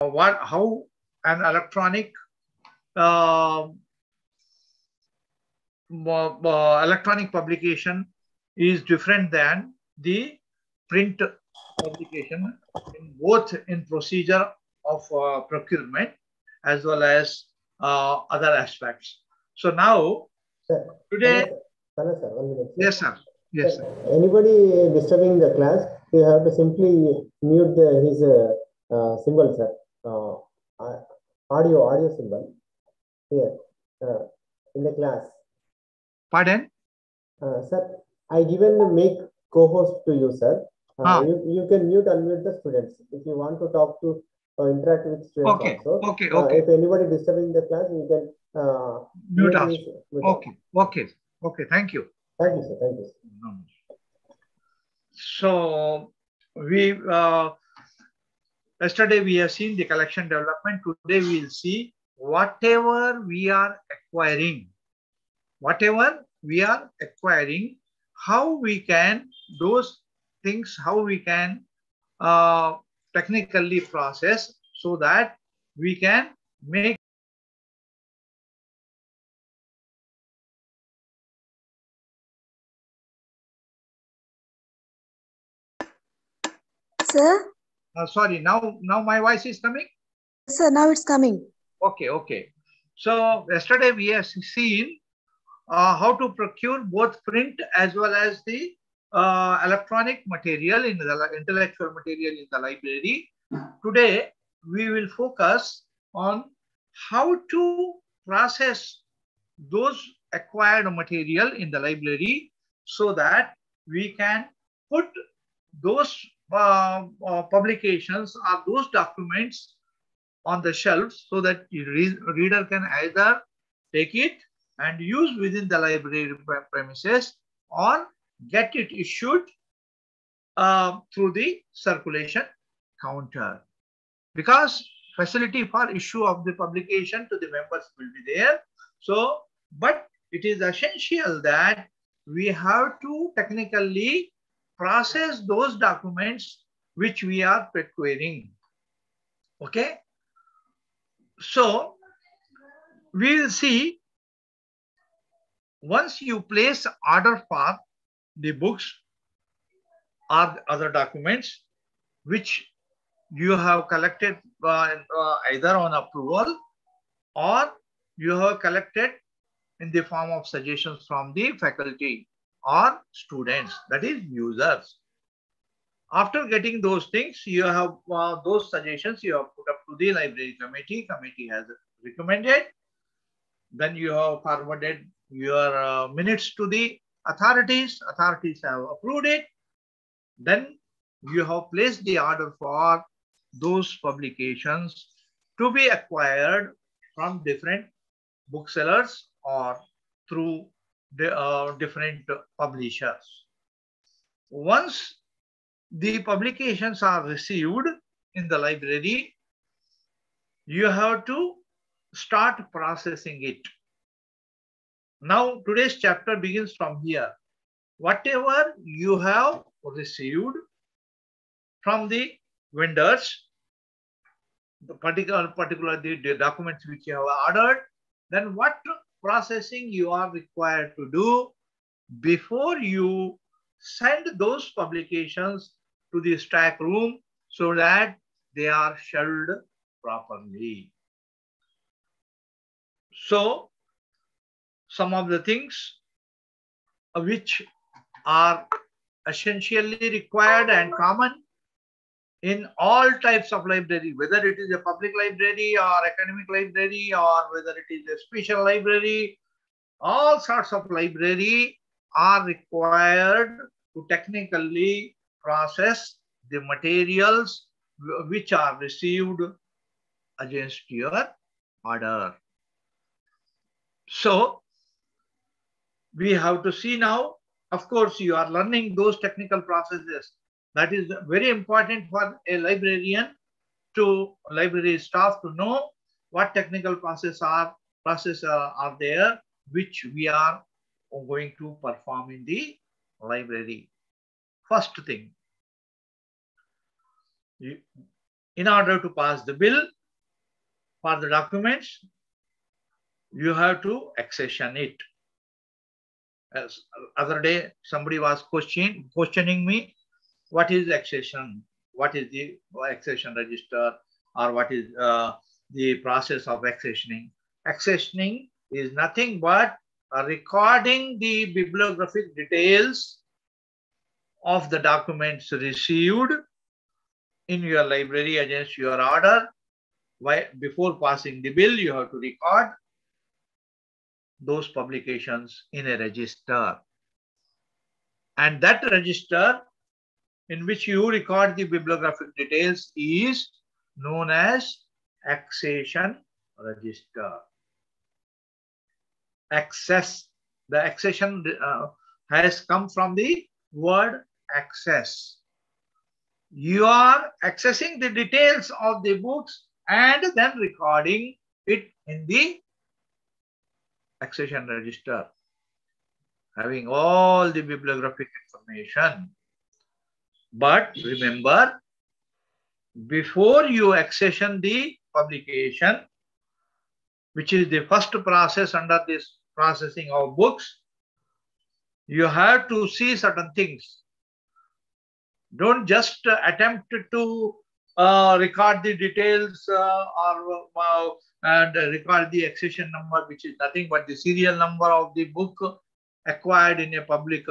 how an electronic electronic publication is different than the print publication in both in procedure of procurement as well as other aspects. So now, sir, today, Khanna sir, 1 minute. Sir. Yes, sir. Yes, sir. Anybody disturbing the class, you have to simply mute his symbol, sir. Audio symbol here in the class. Pardon? Sir, I given make co-host to you, sir. You can mute unmute the students if you want to talk to interact with students also. Okay. If anybody disturbing the class, you can mute us. Okay. Thank you. Thank you, sir. Thank you. So we yesterday we have seen the collection development. Today we will see whatever we are acquiring, how we can those things, how we can technically process so that we can make Sir? Sorry, now my voice is coming? Sir, now it's coming. Okay. So yesterday we have seen how to procure both print as well as the electronic material in the intellectual material in the library. Today we will focus on how to process those acquired material in the library so that we can put those publications or those documents on the shelves so that the reader can either take it and use within the library premises or get it issued through the circulation counter. Because facility for issue of the publication to the members will be there. So, but it is essential that we have to technically process those documents which we are procuring. Okay. So we will see once you place order for the books or other documents which you have collected either on approval or you have collected in the form of suggestions from the faculty or students, that is users. After getting those things, you have those suggestions you have put up to the library committee. Committee has recommended. Then you have forwarded your minutes to the authorities. Authorities have approved it. Then you have placed the order for those publications to be acquired from different booksellers or through the different publishers. Once the publications are received in the library, you have to start processing it. Now, today's chapter begins from here. Whatever you have received from the vendors, particularly the documents which you have ordered, then what processing you are required to do before you send those publications to the stack room so that they are shelved properly. So, some of the things which are essentially required and common in all types of library, whether it is a public library or academic library or whether it is a special library, all sorts of library are required to technically process the materials which are received against your order. So, we have to see now, of course, you are learning those technical processes. That is very important for a librarian to library staff to know what technical processes are there which we are going to perform in the library. First thing, in order to pass the bill for the documents, you have to accession it. As other day, somebody was questioning me, what is accession? What is the accession register, or what is the process of accessioning? Accessioning is nothing but recording the bibliographic details of the documents received in your library against your order. Before passing the bill, you have to record those publications in a register. And that register in which you record the bibliographic details is known as accession register. Access. The accession has come from the word access. You are accessing the details of the books and then recording it in the accession register, having all the bibliographic information. But remember, before you accession the publication, which is the first process under this processing of books, you have to see certain things. Don't just attempt to record the details and record the accession number, which is nothing but the serial number of the book acquired in a public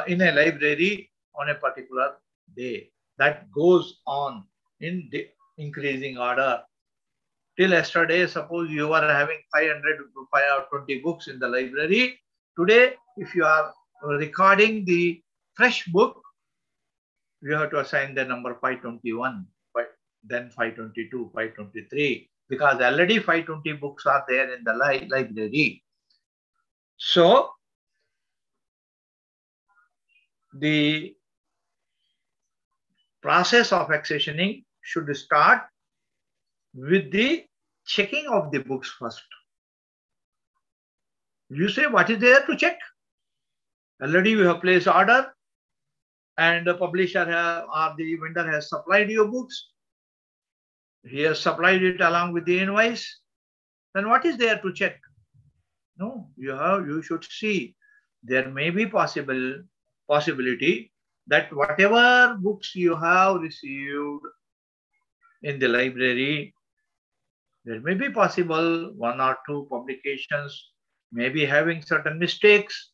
in a library on a particular day. That goes on in the increasing order. Till yesterday, suppose you were having 500 to 520 books in the library. Today, if you are recording the fresh book, you have to assign the number 521, then 522, 523, because already 520 books are there in the library. So, the process of accessioning should start with the checking of the books first. You say, what is there to check? Already you have placed order and the publisher or the vendor has supplied your books. He has supplied it along with the invoice. Then what is there to check? No, you should see. There may be possibility that whatever books you have received in the library, there may be possible 1 or 2 publications may be having certain mistakes,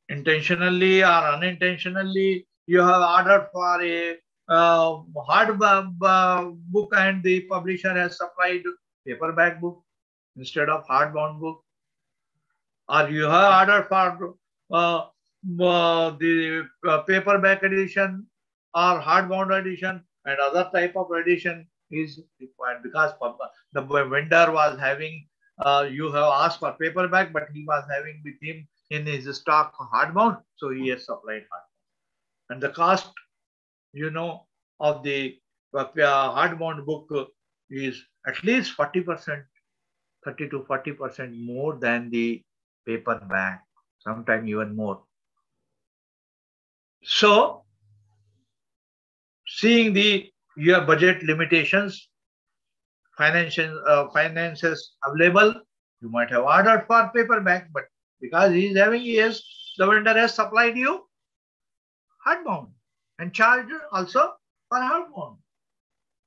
intentionally or unintentionally. You have ordered for a hard book and the publisher has supplied paperback book instead of hardbound book. Or you have ordered for the paperback edition or hardbound edition, and other type of edition is required because the vendor was having, you have asked for paperback, but he was having with him in his stock hardbound, so he has supplied hardbound. And the cost, of the hardbound book is at least 40%, 30 to 40% more than the paperback, sometimes even more. So, seeing your budget limitations, finances available, you might have ordered for paperback, but because he is having the vendor has supplied you hardbound and charged also for hardbound.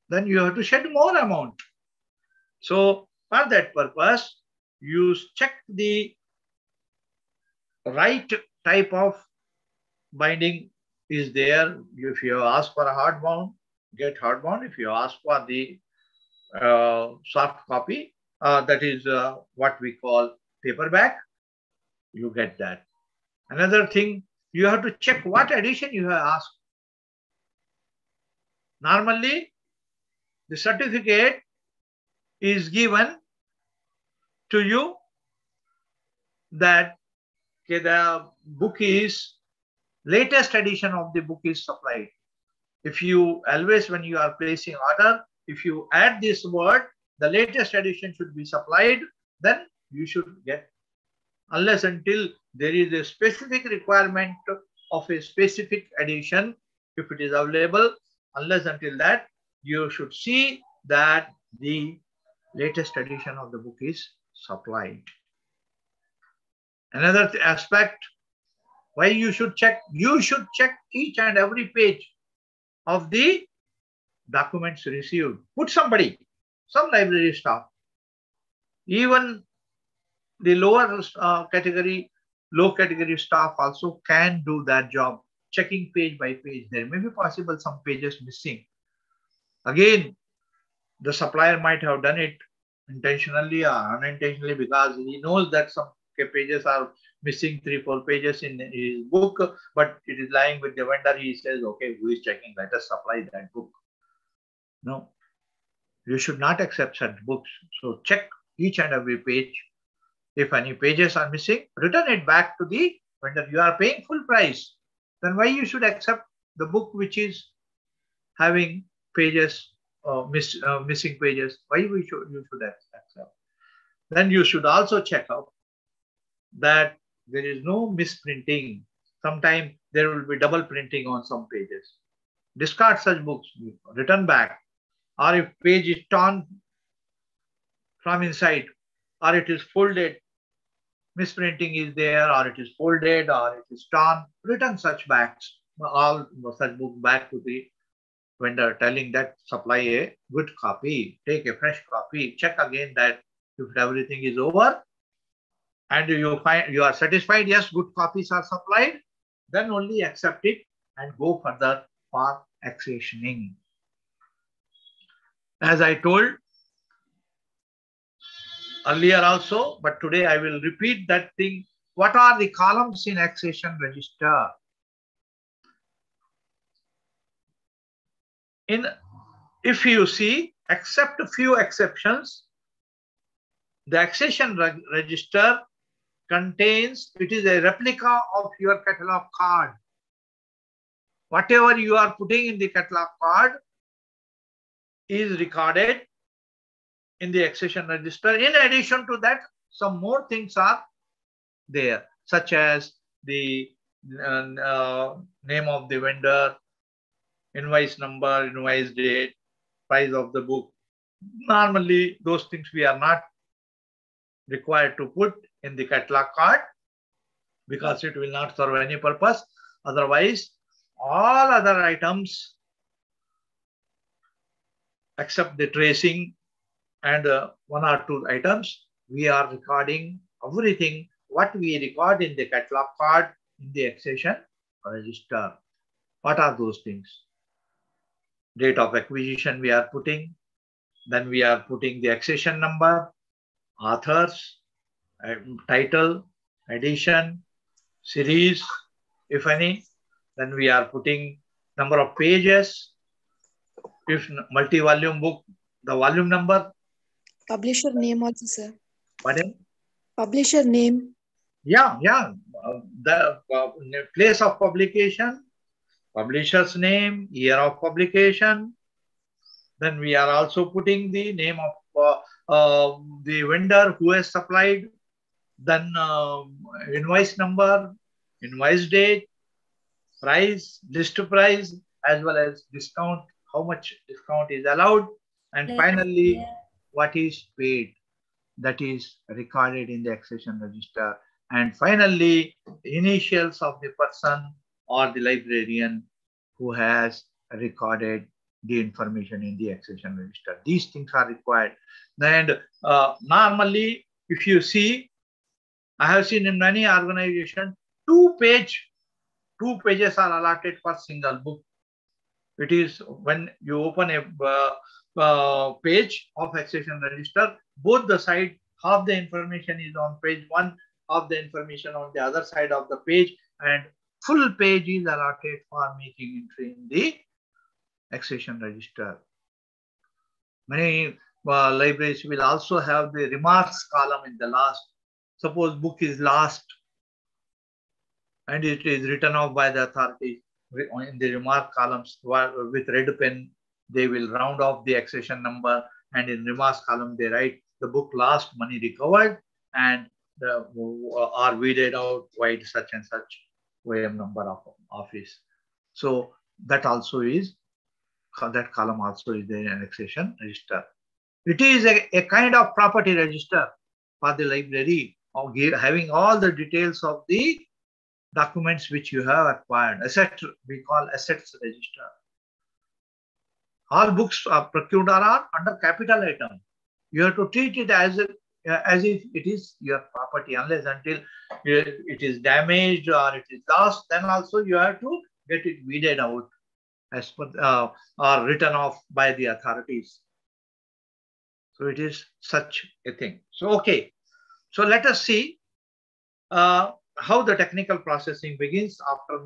Then you have to shed more amount. So for that purpose, you check the right type of binding is there. If you ask for a hardbound, get hardbound. If you ask for the soft copy, that is what we call paperback, you get that. Another thing, you have to check what edition you have asked. Normally, the certificate is given to you that the book is, latest edition of the book is supplied. If you always, when you are placing order, if you add this word, the latest edition should be supplied, then you should get. Unless until there is a specific requirement of a specific edition, if it is available. Unless until that, you should see that the latest edition of the book is supplied. Another aspect, why you should check each and every page of the documents received. Put somebody, some library staff, even the lower category, low category staff also can do that job, checking page by page. There may be possible some pages missing. Again, the supplier might have done it intentionally or unintentionally because he knows that some pages are missing, 3-4 pages in his book, but it is lying with the vendor. He says, okay, who is checking? Let us supply that book. No, you should not accept such books. So check each and every page. If any pages are missing, return it back to the vendor. You are paying full price. Then why you should accept the book which is having pages, missing pages? Why you should accept? Then you should also check out that there is no misprinting. Sometimes there will be double printing on some pages. Discard such books, return back. Or if page is torn from inside, or it is folded, misprinting is there, or it is folded, or it is torn, return such backs, all such book back to the vendor, telling that supply a good copy, take a fresh copy, check again that if everything is over and you find you are satisfied, yes, good copies are supplied, then only accept it and go further for accessioning. As I told earlier also, but today I will repeat that thing. What are the columns in accession register? If you see, except a few exceptions, the accession register contains, it is a replica of your catalog card. Whatever you are putting in the catalog card is recorded in the accession register. In addition to that, some more things are there, such as the name of the vendor, invoice number, invoice date, price of the book. Normally, those things we are not required to put in the catalog card because it will not serve any purpose. Otherwise, all other items except the tracing and 1 or 2 items, we are recording everything what we record in the catalog card in the accession register. What are those things? Date of acquisition we are putting, then we are putting the accession number, authors, title, edition, series, if any. Then we are putting number of pages. If multi-volume book, the volume number. Publisher name also, sir. Pardon? Publisher name. Yeah. The place of publication, publisher's name, year of publication. Then we are also putting the name of the vendor who has supplied. Then invoice number, invoice date, price, list price, as well as discount, how much discount is allowed. And finally, what is paid, that is recorded in the accession register. And finally, the initials of the person or the librarian who has recorded the information in the accession register. These things are required. And normally, if you see, I have seen in many organizations, 2 pages are allotted for single book. It is when you open a page of accession register, both the side, half the information is on page 1, half the information on the other side of the page, and full page is allotted for making entry in the accession register. Many libraries will also have the remarks column in the last. Suppose book is last and it is written off by the authorities. In the remark columns with red pen, they will round off the accession number, and in remarks column they write the book last, money recovered, and are weeded out, wide such and such OM number of office. So that also is, that column also is the annexation register. It is a kind of property register for the library, of having all the details of the documents which you have acquired. Asset, we call assets register. All books are procured are under capital item. You have to treat it as if it is your property, unless until it is damaged or it is lost, then also you have to get it weeded out as per or written off by the authorities. So it is such a thing. So okay, so let us see how the technical processing begins after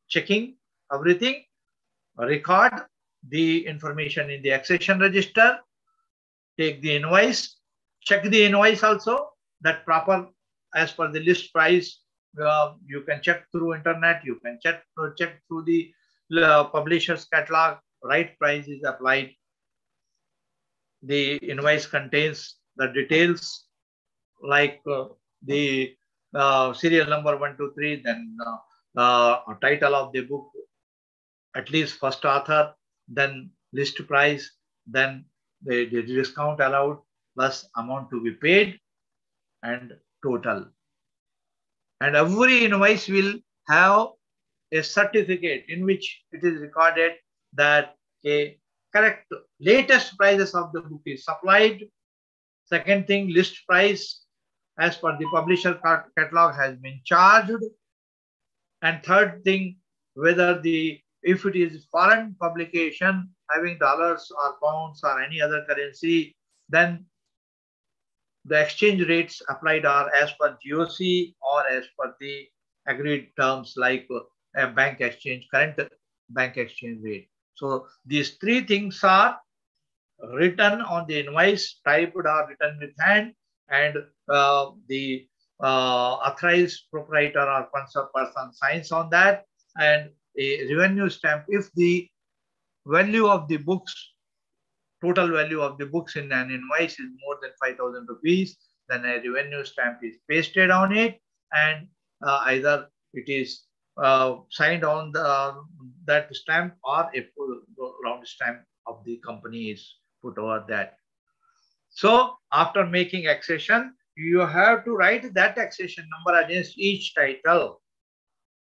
checking everything, record the information in the accession register, take the invoice, check the invoice also, that proper as per the list price. You can check through internet, you can check through the publisher's catalog, right price is applied. The invoice contains the details like the serial number 1, 2, 3, then title of the book, at least first author, then list price, then the discount allowed, plus amount to be paid, and total. And every invoice will have a certificate in which it is recorded that a correct latest prices of the book is supplied. Second thing, list price as per the publisher catalog has been charged. And third thing, whether if it is foreign publication having dollars or pounds or any other currency, then the exchange rates applied are as per GOC or as per the agreed terms like a bank exchange, current bank exchange rate. So these three things are written on the invoice, typed or written with hand, and the authorized proprietor or person signs on that, and a revenue stamp. If the value of the books, total value of the books in an invoice is more than 5,000 rupees, then a revenue stamp is pasted on it, and either it is signed on that stamp, or a full round stamp of the company is put over that. So after making accession, you have to write that accession number against each title.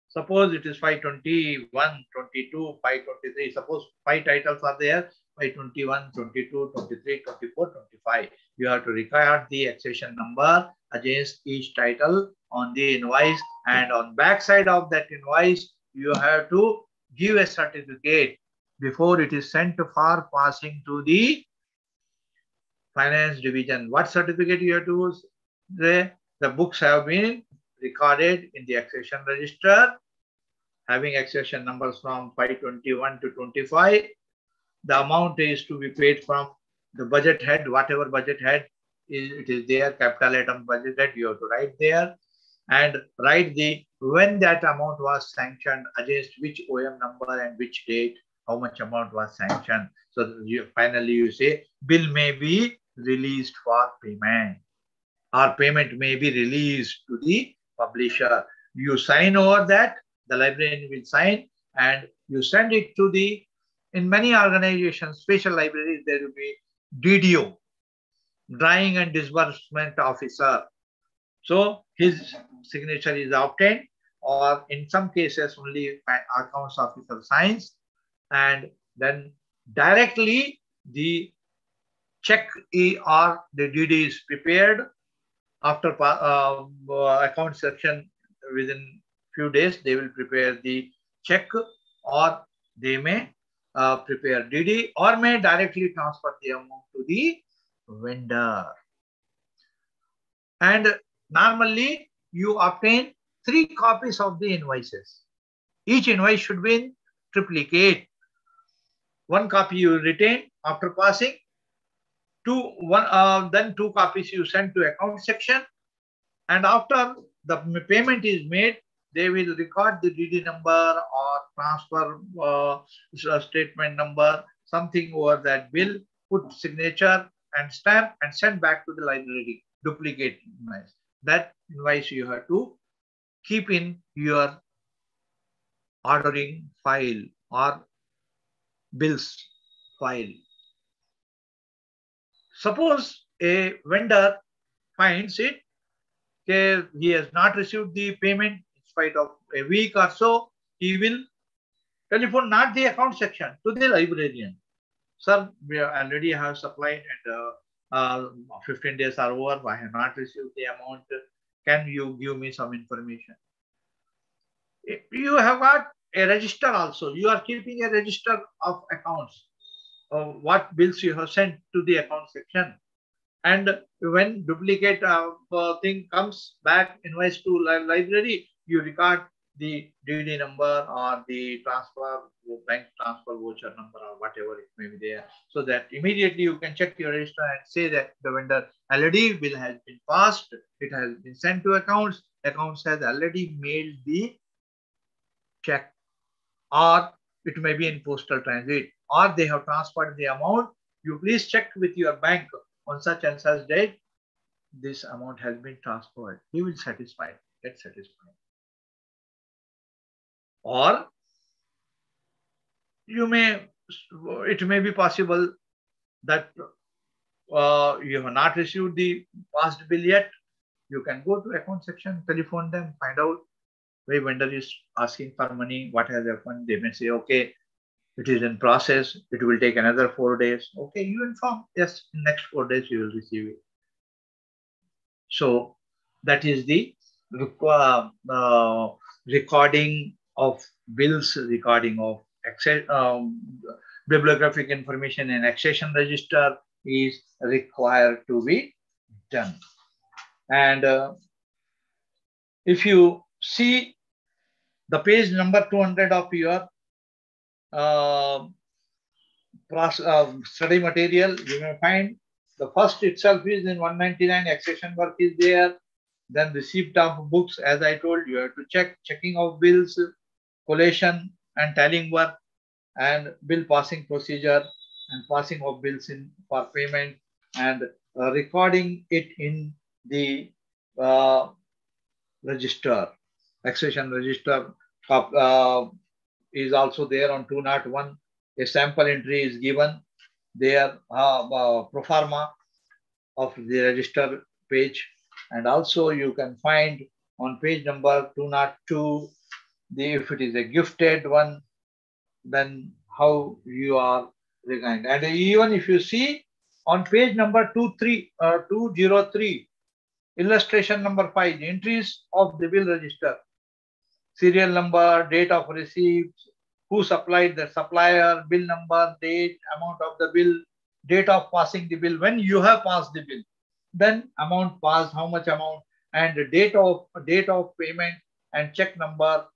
Suppose it is 521, 22, 523. Suppose 5 titles are there, 521, 22, 23, 24, 25. You have to record the accession number against each title on the invoice, and on back side of that invoice, you have to give a certificate before it is sent for passing to the finance division. What certificate you have to use? The books have been recorded in the accession register, having accession numbers from 521 to 25. The amount is to be paid from the budget head, whatever budget head it is there, capital item budget head, you have to write there, and write when that amount was sanctioned, against which OM number and which date, how much amount was sanctioned. So finally you say bill may be released for payment, or payment may be released to the publisher. You sign over that, the librarian will sign, and you send it to in many organizations, special libraries, there will be DDO, Drawing and Disbursement Officer. So his signature is obtained, or in some cases only accounts officer signs, and then directly the check or the DD is prepared. After account section, within few days, they will prepare the check, or they may prepare DD, or may directly transfer the amount to the vendor. And normally you obtain 3 copies of the invoices. Each invoice should be in triplicate. 1 copy you retain after passing. Then 2 copies you send to account section, and after the payment is made, they will record the DD number or transfer statement number, something over that bill, put signature and stamp, and send back to the library, duplicate invoice. That invoice you have to keep in your ordering file or bills file. Suppose a vendor finds it, okay, he has not received the payment in spite of a week or so, he will telephone not the account section, to the librarian. Sir, we already have supplied and 15 days are over. I have not received the amount. Can you give me some information? You have got a register also. You are keeping a register of accounts, of what bills you have sent to the account section. And when duplicate thing comes back, invoice to library, you record the DD number or the transfer, bank transfer voucher number or whatever it may be there. So that immediately you can check your register and say that the vendor already bill has been passed, it has been sent to accounts, accounts has already mailed the check, or it may be in postal transit, or they have transferred the amount. You please check with your bank on such and such date, this amount has been transferred. He will get satisfied. Or it may be possible that you have not received the past bill yet. You can go to account section, telephone them, find out why vendor is asking for money, what has happened. They may say, okay, it is in process, it will take another 4 days. Okay, you inform, yes, in next 4 days you will receive it. So that is the recording of bills, recording of bibliographic information in accession register is required to be done. And if you see the page number 200 of your study material, you may find the first itself is in 199, accession work is there. Then receipt of books, as I told you, have to checking of bills, collation and tallying work, and bill passing procedure and passing of bills in for payment, and recording it in the register. Accession register is also there on 201. A sample entry is given there, pro forma of the register page. And also you can find on page number 202, if it is a gifted one, then how you are reckoned. And even if you see on page number 203, illustration number 5, the entries of the bill register, serial number, date of receipt, who supplied the supplier, bill number, date, amount of the bill, date of passing the bill, when you have passed the bill, then amount passed, how much amount, and the date of payment and check number,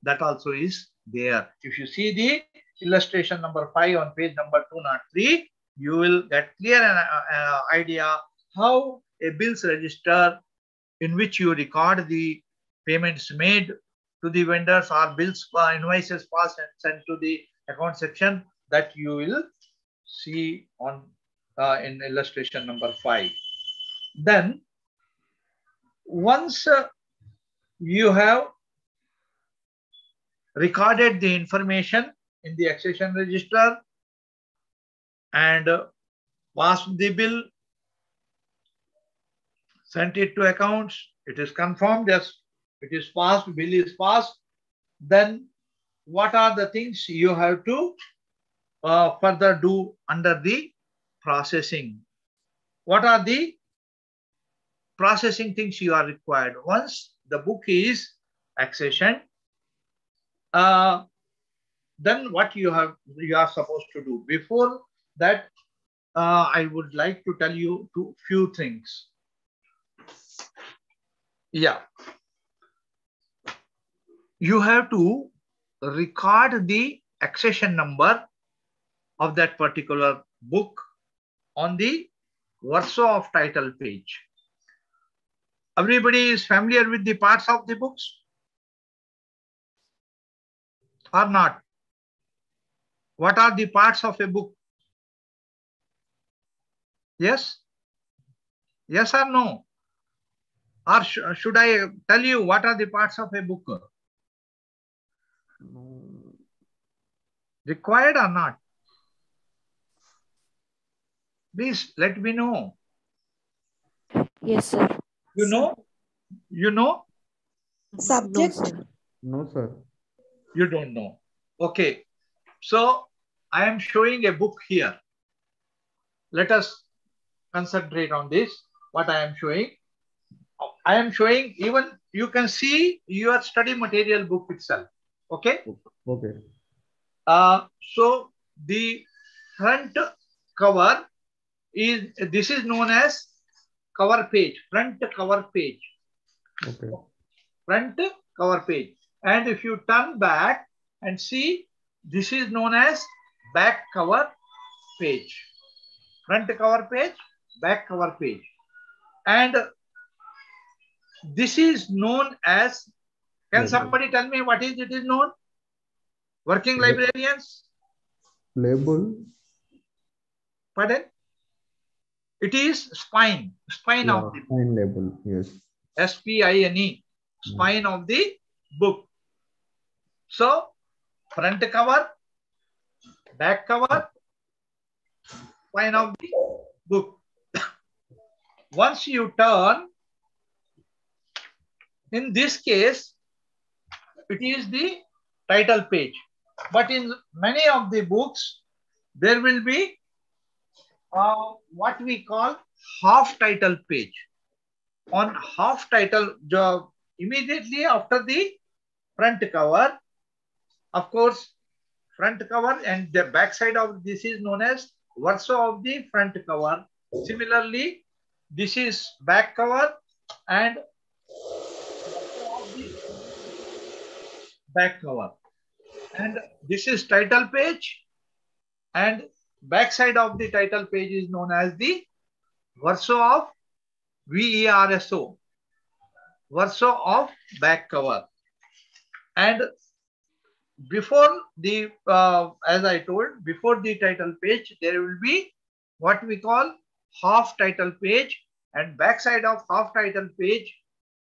that also is there. If you see the illustration number 5 on page number 203, you will get clear idea how a bills register in which you record the payments made to the vendors or bills, invoices passed and sent to the account section, that you will see on in illustration number 5. Then once you have recorded the information in the accession register and passed the bill, sent it to accounts, it is confirmed, yes, it is passed, bill is passed, then what are the things you have to further do under the processing? What are the processing things you are required? Once the book is accessioned, then what you are supposed to do? Before that, I would like to tell you few things. Yeah. You have to record the accession number of that particular book on the verso of title page. Everybody is familiar with the parts of the books or not? What are the parts of a book? Yes? Yes or no? Or should I tell you what are the parts of a book? Required or not? Please let me know. Yes, sir. You know? You know? Subject. No, sir. No, sir. You don't know. Okay. So I am showing a book here. Let us concentrate on this. What I am showing. I am showing, even you can see your study material book itself. Okay. Okay. So the front cover is, this is known as cover page, front cover page. Okay. Front cover page. And if you turn back and see, this is known as back cover page. Front cover page, back cover page. And this is known as, can somebody tell me what is it is known? Working librarians? Label. Pardon? It is spine of the book. Spine label, yes. S-P-I-N-E, spine of the book. So, front cover, back cover, spine of the book. Once you turn, in this case, it is the title page. But in many of the books, there will be what we call half title page. On half title, immediately after the front cover, of course, front cover and the back side of this is known as verso of the front cover. Similarly, this is back cover and back cover. And this is title page, and back side of the title page is known as the verso of VERSO, verso of back cover. And before the, as I told, before the title page, there will be what we call half title page, and back side of half title page,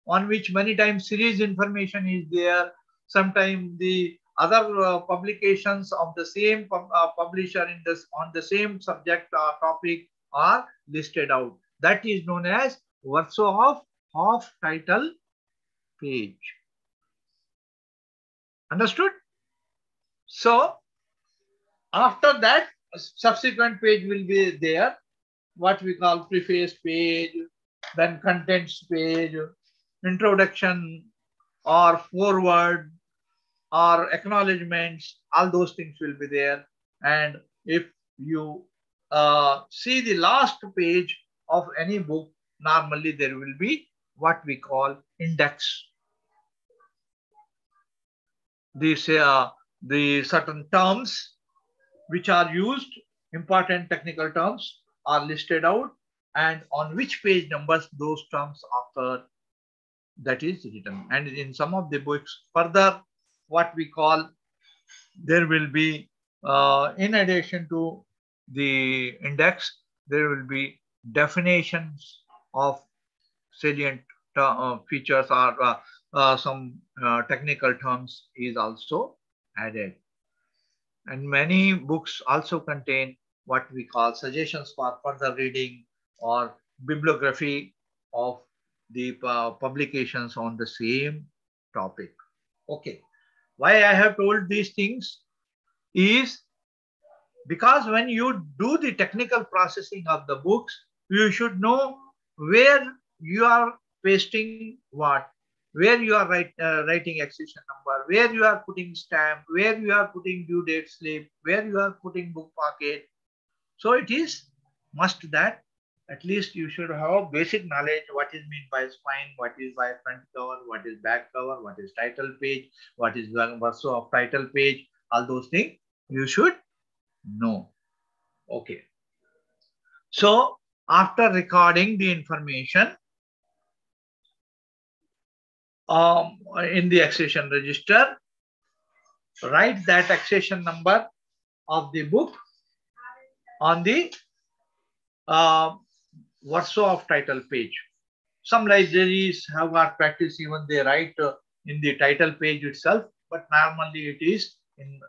on which many times series information is there. Sometimes the other publications of the same publisher in this, on the same subject or topic are listed out. That is known as verso of half title page. Understood? So after that, subsequent page will be there, what we call preface page, then contents page, introduction or forward or acknowledgements, all those things will be there. And if you see the last page of any book, normally there will be what we call index. These the certain terms which are used, important technical terms, are listed out, and on which page numbers those terms occur, that is written. And in some of the books, further what we call, there will be in addition to the index, there will be definitions of salient features or some technical terms is also added. And many books also contain what we call suggestions for further reading or bibliography of the publications on the same topic. Okay. Why I have told these things is because when you do the technical processing of the books, you should know where you are pasting what, where you are writing accession number, where you are putting stamp, where you are putting due date slip, where you are putting book pocket. So it is must that at least you should have basic knowledge what is meant by spine, what is by front cover, what is back cover, what is title page, what is verso of title page, all those things you should know. Okay. So after recording the information in the accession register, write that accession number of the book on the verso of title page. Some libraries have got practice, even they write in the title page itself, but normally it is in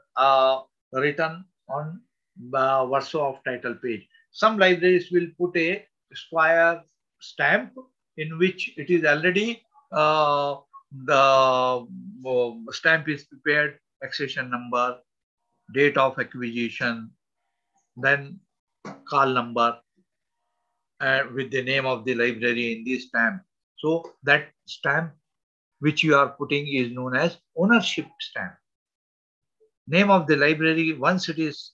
written on verso of title page. Some libraries will put a square stamp in which it is already the stamp is prepared, accession number, date of acquisition, then call number, with the name of the library in this stamp. So that stamp which you are putting is known as ownership stamp. Name of the library, once it is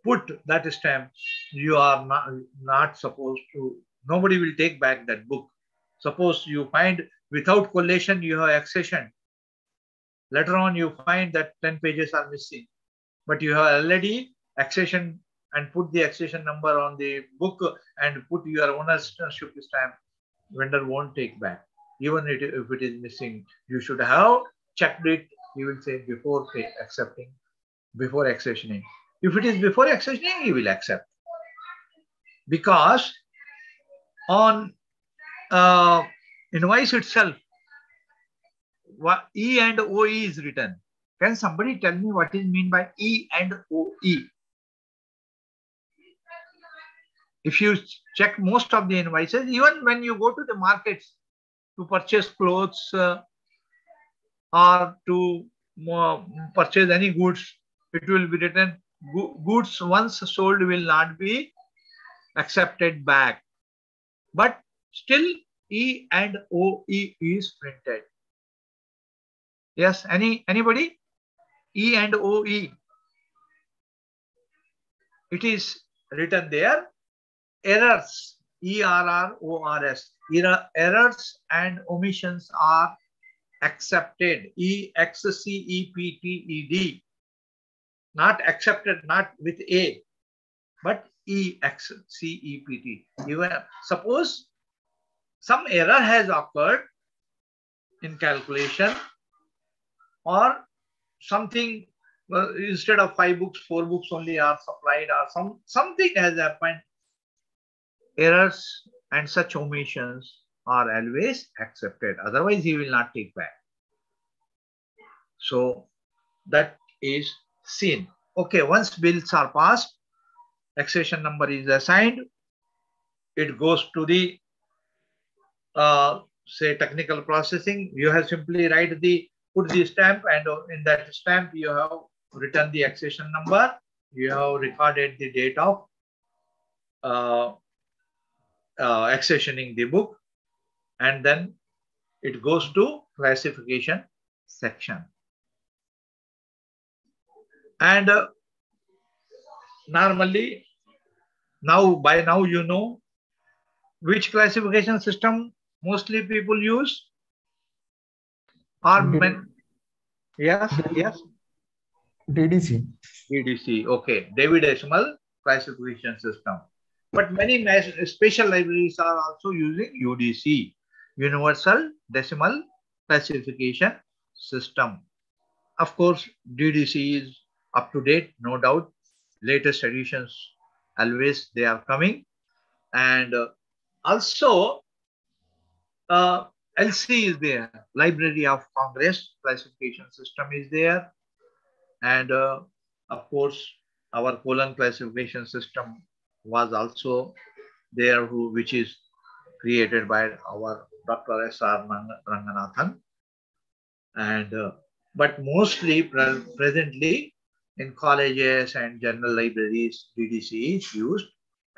put that stamp, you are not supposed to, nobody will take back that book. Suppose you find without collation you have accession. Later on you find that 10 pages are missing, but you have already accession and put the accession number on the book and put your ownership stamp. Vendor won't take back. Even if it is missing, you should have checked it. He will say before accepting, before accessioning. If it is before accessioning, he will accept. Because on invoice itself, what E and OE is written. Can somebody tell me what is meant by E and OE? If you check most of the invoices, even when you go to the markets to purchase clothes or to purchase any goods, it will be written goods once sold will not be accepted back. But still E and OE is printed. Yes, anybody? E and OE. It is written there. Errors, ERRORS. Errors and omissions are accepted. EXCEPTED. Not accepted, not with A, but EXCEPT. Even suppose some error has occurred in calculation, or something, instead of 5 books, 4 books only are supplied, or something has happened. Errors and such omissions are always accepted. Otherwise, he will not take back. So that is seen. Okay, once bills are passed, accession number is assigned. It goes to the say technical processing. You have simply put the stamp, and in that stamp you have written the accession number. You have recorded the date of accessioning the book, and then it goes to classification section. And normally, by now you know which classification system mostly people use. Yes. DDC. DDC, okay, Dewey Decimal Classification System. But many special libraries are also using UDC, Universal Decimal Classification System. Of course, DDC is up to date, no doubt. Latest editions, always they are coming. And also, LC is there, Library of Congress Classification System is there. And of course, our colon classification system was also there, which is created by our Dr. S.R. Ranganathan. And but mostly presently in colleges and general libraries, DDC is used,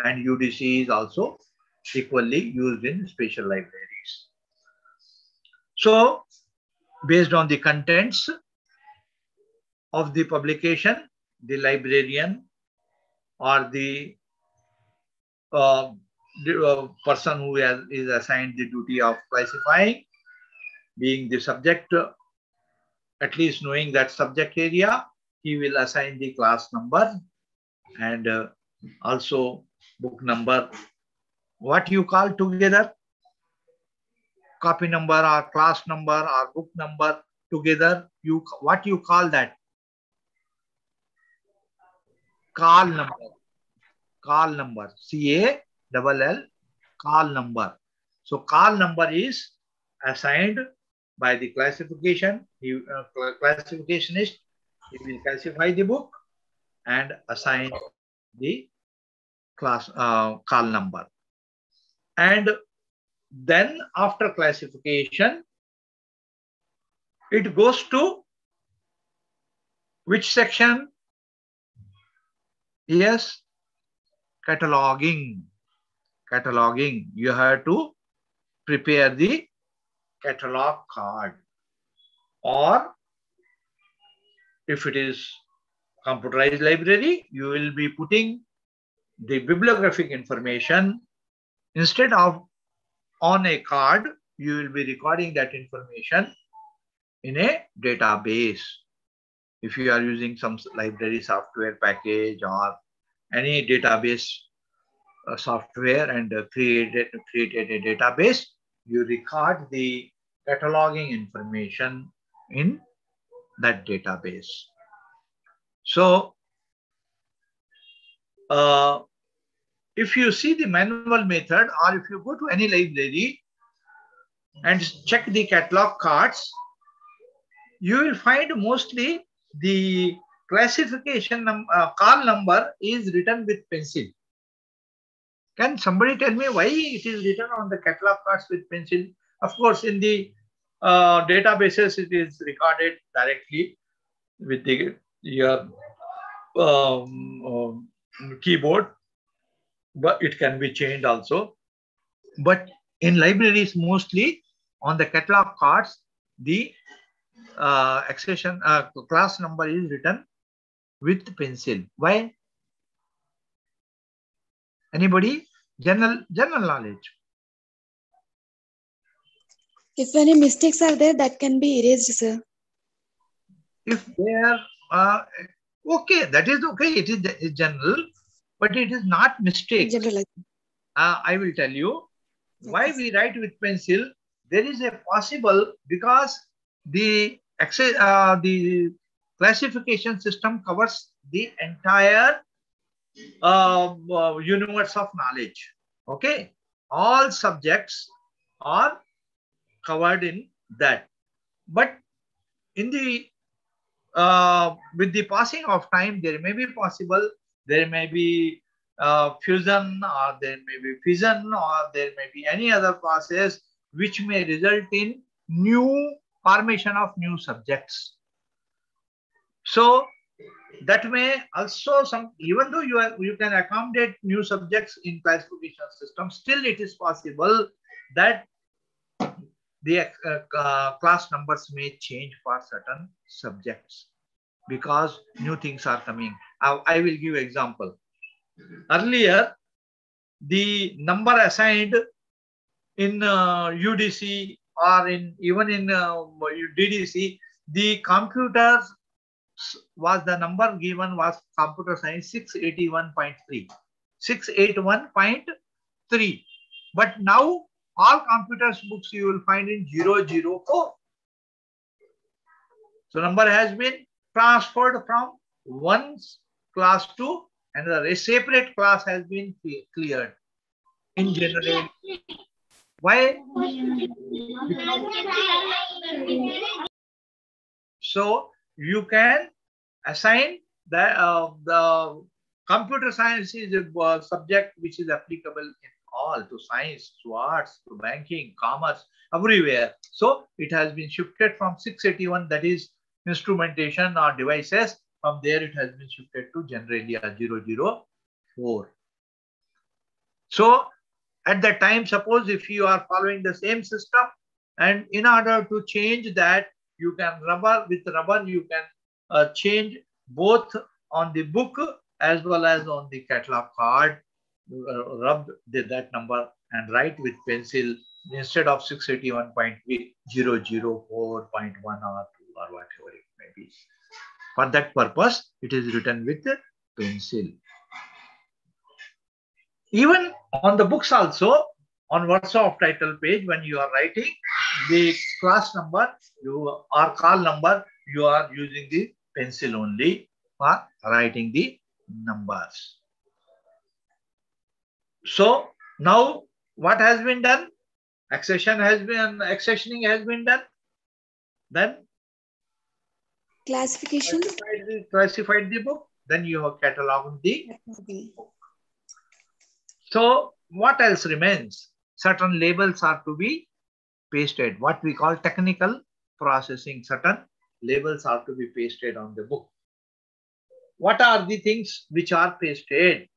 and UDC is also equally used in special libraries. So based on the contents of the publication, the librarian or the person who is assigned the duty of classifying, being the subject, at least knowing that subject area, he will assign the class number and also book number. What you call together? Copy number or class number or book number together. What you call that? Call number. Call number. CALL. Call number. So call number is assigned by the classification classificationist He will classify the book and assign the class call number. And then after classification, it goes to which section? Yes, cataloging. Cataloging. You have to prepare the catalog card. Or if it is computerized library, you will be putting the bibliographic information instead of on a card. You will be recording that information in a database. If you are using some library software package or any database software and created a database, you record the cataloging information in that database. So if you see the manual method, or if you go to any library and check the catalog cards, you will find mostly the classification call number is written with pencil. Can somebody tell me why it is written on the catalog cards with pencil? Of course, in the databases, it is recorded directly with your keyboard, but it can be changed also. But in libraries, mostly on the catalog cards, the accession class number is written with pencil. Why? Anybody? General knowledge. If any mistakes are there, that can be erased, sir. If there are okay, that is okay. It is general, but it is not mistake. General. I will tell you why we write with pencil. There is a possible, because the classification system covers the entire universe of knowledge. Okay, all subjects are covered in that. But in the with the passing of time, there may be possible, there may be fusion, or there may be fission, or there may be any other process which may result in new formation of new subjects. So that may also even though you can accommodate new subjects in classification system, still it is possible that the class numbers may change for certain subjects because new things are coming. I will give example. Earlier, the number assigned in UDC or even in DDC, the computers was the number given was computer science 681.3. 681.3. But now all computers books you will find in 004. So number has been transferred from one class to another. A separate class has been cleared in general. Why? So you can assign the computer science is a subject which is applicable in all, to science, to arts, to banking, commerce, everywhere. So it has been shifted from 681, that is instrumentation or devices. From there it has been shifted to generally 004. So at that time, suppose if you are following the same system, and in order to change that, you can with rubber you can change both on the book as well as on the catalog card. Rub that number and write with pencil instead of 681.004.1 or 2 or whatever it may be. For that purpose, it is written with pencil. Even on the books also, on WhatsApp title page, when you are writing the class number or call number, you are using the pencil only for writing the numbers. So now what has been done? Accessioning has been done. Then Classification. Classified the book. Then you have cataloged the book. So what else remains? Certain labels are to be pasted. What we call technical processing. Certain labels are to be pasted on the book. What are the things which are pasted?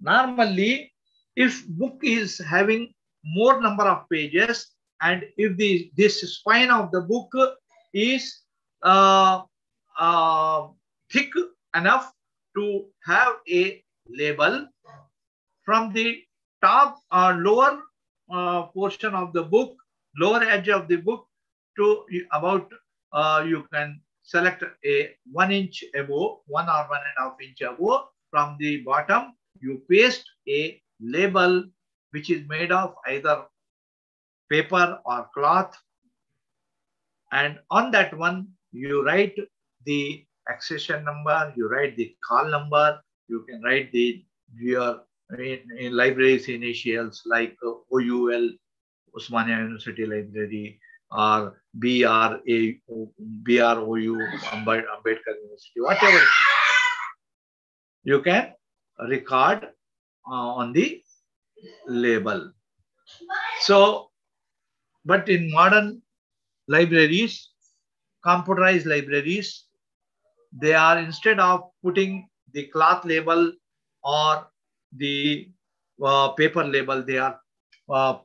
Normally, if book is having more number of pages and if this spine of the book is thick enough to have a label, from the top or lower portion of the book, lower edge of the book to about you can select a 1 inch above, 1 or 1.5 inch above. From the bottom, you paste a label which is made of either paper or cloth, and on that one you write the accession number, you write the call number, you can write your in libraries initials like OUL, Osmania University Library, or BROU, Ambedkar University, whatever. You can record on the label. So, but in modern libraries, computerized libraries, they are, instead of putting the cloth label or the paper label, they are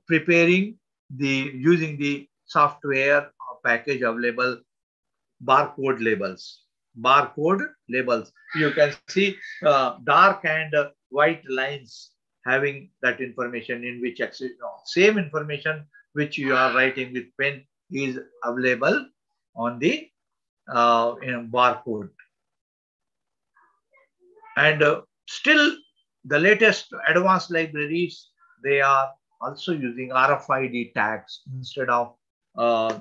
preparing using the software or package available, barcode labels. Barcode labels. You can see dark and white lines having that information, in which same information which you are writing with pen is available on the barcode. And still, the latest advanced libraries, they are also using RFID tags instead of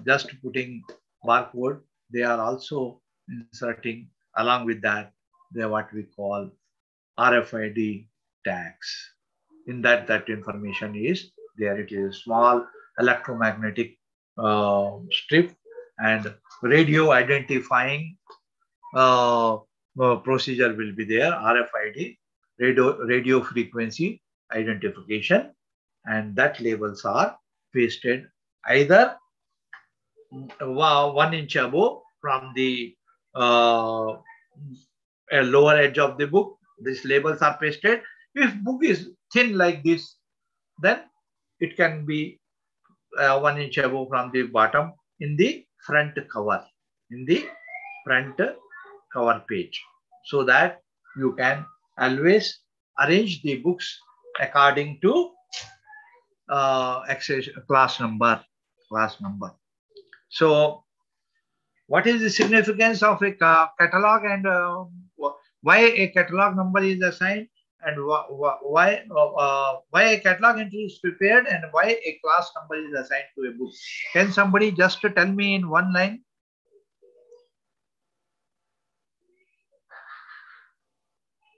just putting barcode. They are also inserting, along with that, they are what we call RFID tags. In that information is there. It is a small electromagnetic strip and radio identifying procedure will be there. RFID, radio frequency identification, and that labels are pasted either 1 inch above from the lower edge of the book. These labels are pasted. If book is thin like this, then it can be 1 inch above from the bottom in the front cover, page, so that you can always arrange the books according to class number. So what is the significance of a catalog, and why a catalog number is assigned, and why a catalog entry is prepared, and why a class number is assigned to a book? Can somebody just tell me in one line?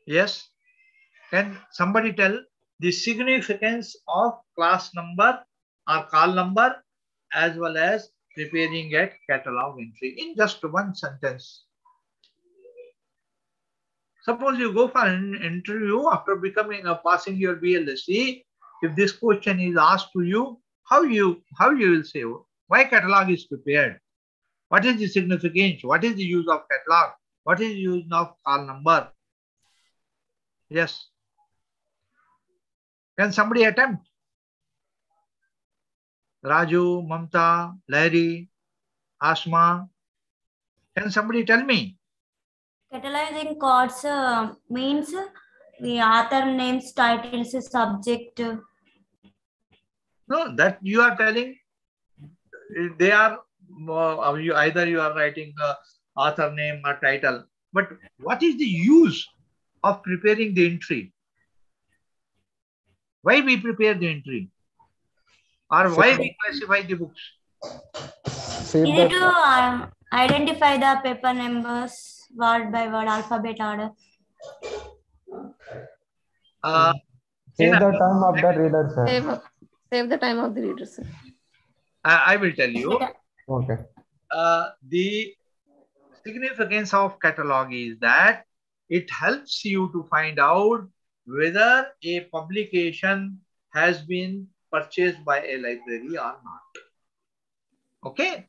Yes. Can somebody tell the significance of class number or call number as well as preparing a catalog entry in just one sentence? Suppose you go for an interview after passing your BLSC. If this question is asked to you, how you will say why catalog is prepared? What is the significance? What is the use of catalog? What is the use of call number? Yes. Can somebody attempt? Raju, Mamta, Larry, Asma. Can somebody tell me? Cataloging cards means the author names, titles, subject. No, that you are telling. They are either you are writing author name or title. But what is the use of preparing the entry? Why we prepare the entry? Or why we classify the books? Easy to identify the paper numbers word by word, alphabet order. Save the time of the reader, sir. Save the time of the reader, sir. I will tell you. Okay. The significance of catalog is that it helps you to find out whether a publication has been purchased by a library or not. Okay?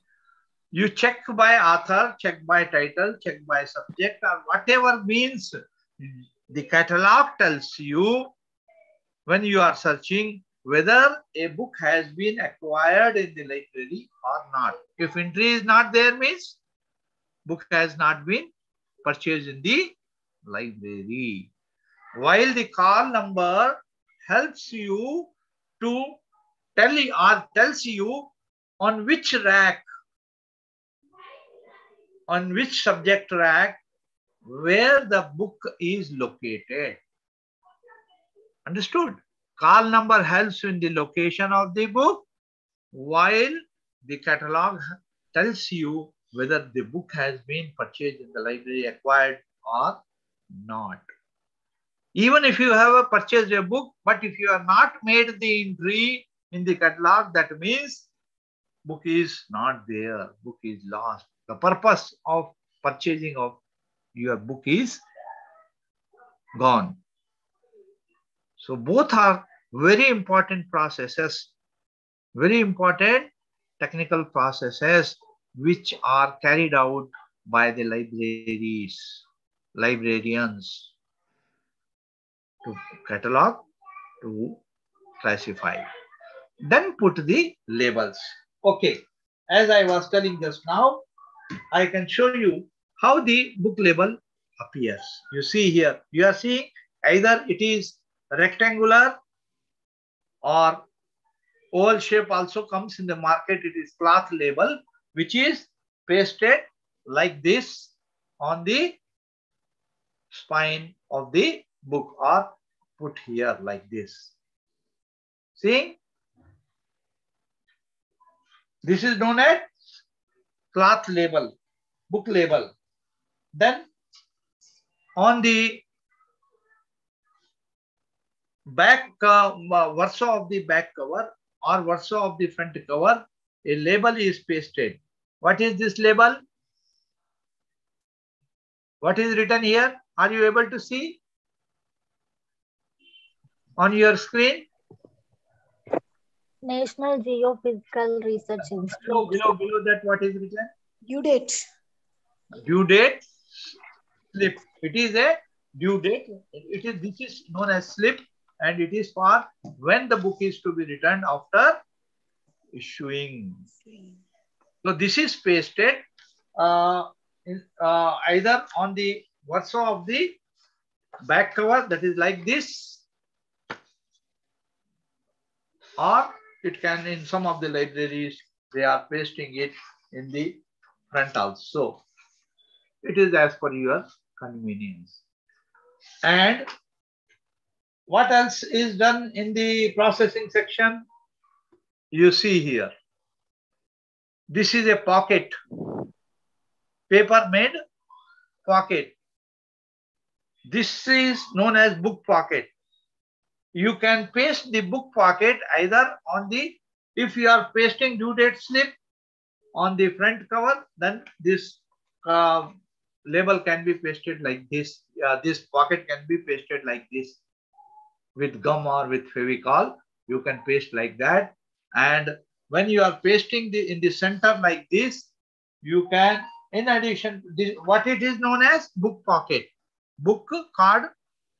You check by author, check by title, check by subject, or whatever means the catalog tells you when you are searching whether a book has been acquired in the library or not. If entry is not there, means book has not been purchased in the library. While the call number helps you to tell you or tells you on which rack, on which subject rack, where the book is located. Understood? Call number helps in the location of the book, while the catalog tells you whether the book has been purchased in the library, acquired or not. Even if you have purchased a book, but if you have not made the entry in the catalog, that means book is not there, book is lost. The purpose of purchasing of your book is gone. So both are very important processes, very important technical processes which are carried out by the librarians to catalog, to classify. Then put the labels. Okay, as I was telling just now, I can show you how the book label appears. You see here, you are seeing either it is rectangular or oval shape also comes in the market. It is cloth label, which is pasted like this on the spine of the book or put here like this. See? This is known as cloth label, book label. Then on the back verso of the back cover or verso of the front cover, a label is pasted. What is this label? What is written here? Are you able to see on your screen? National Geophysical Research Institute. Below that, what is written? Due date. Due date slip. It is a due date. This is known as slip, and it is for when the book is to be returned after issuing. So this is pasted either on the verso of the back cover, that is like this, or it can, in some of the libraries, they are pasting it in the front also. It is as per your convenience. And what else is done in the processing section? You see here. This is a pocket, paper made pocket. This is known as book pocket. You can paste the book pocket either on the, if you are pasting due date slip on the front cover, then this label can be pasted like this. This pocket can be pasted like this with gum or with Fevicol. You can paste like that. And when you are pasting in the center like this, you can, in addition, what it is known as book pocket, book card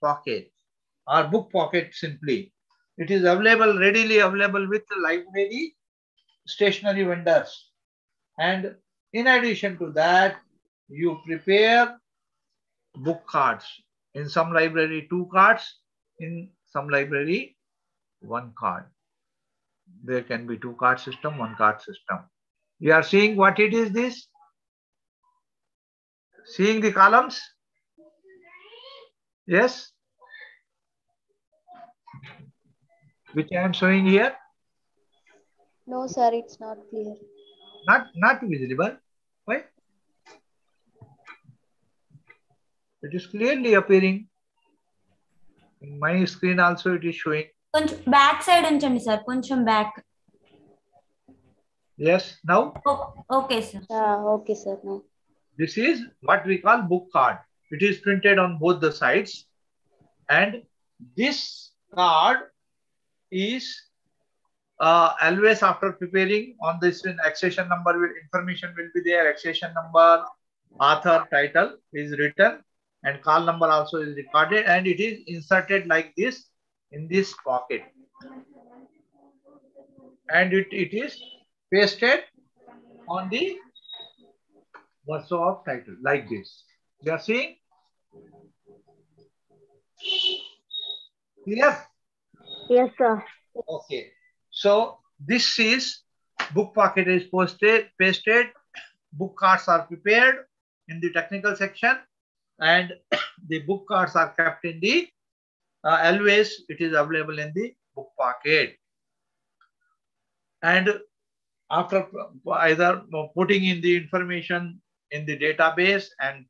pocket, or book pocket simply. It is available, readily available with the library stationery vendors. And in addition to that, you prepare book cards. In some library, 2 cards. In some library, 1 card. There can be 2 card system, 1 card system. You are seeing what it is this? Seeing the columns? Yes? Which I am showing here? No, sir, it's not clear. Not visible. Why? It is clearly appearing. In my screen also it is showing. Back side unchandi sir, koncham back. Yes, now? Okay, sir. Okay, sir. No. This is what we call book card. It is printed on both the sides, and this card is always after preparing on this accession number information will be there. Accession number, author, title is written, and call number also is recorded, and it is inserted like this in this pocket, and it is pasted on the verso of title like this. You are seeing? Clear? Yes, sir. Okay. So this is book pocket is pasted, book cards are prepared in the technical section, and the book cards are kept in the always it is available in the book pocket. And after either putting in the information in the database and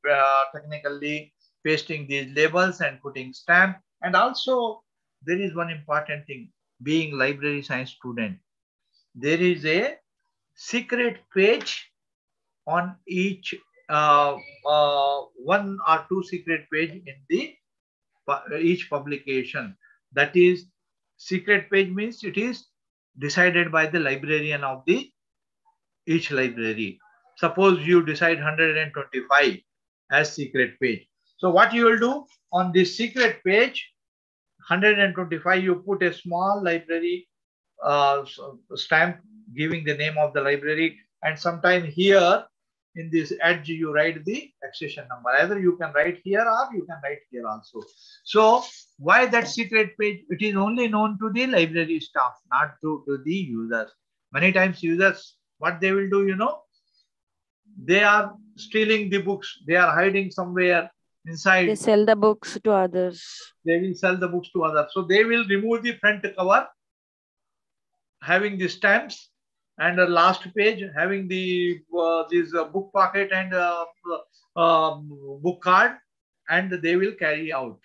technically pasting these labels and putting stamp, and also there is one important thing, being library science student, there is a secret page on each one or two secret page in the each publication. That is, secret page means it is decided by the librarian of the each library. Suppose you decide 125 as secret page. So what you will do on this secret page 125, you put a small library stamp giving the name of the library, and sometime here in this edge you write the accession number. Either you can write here or you can write here also. So why that secret page? It is only known to the library staff, not to the users. Many times users, what they will do, you know, they are stealing the books. They are hiding somewhere inside. They sell the books to others. They will sell the books to others. So they will remove the front cover, having the stamps, and the last page having the this book pocket and book card, and they will carry out,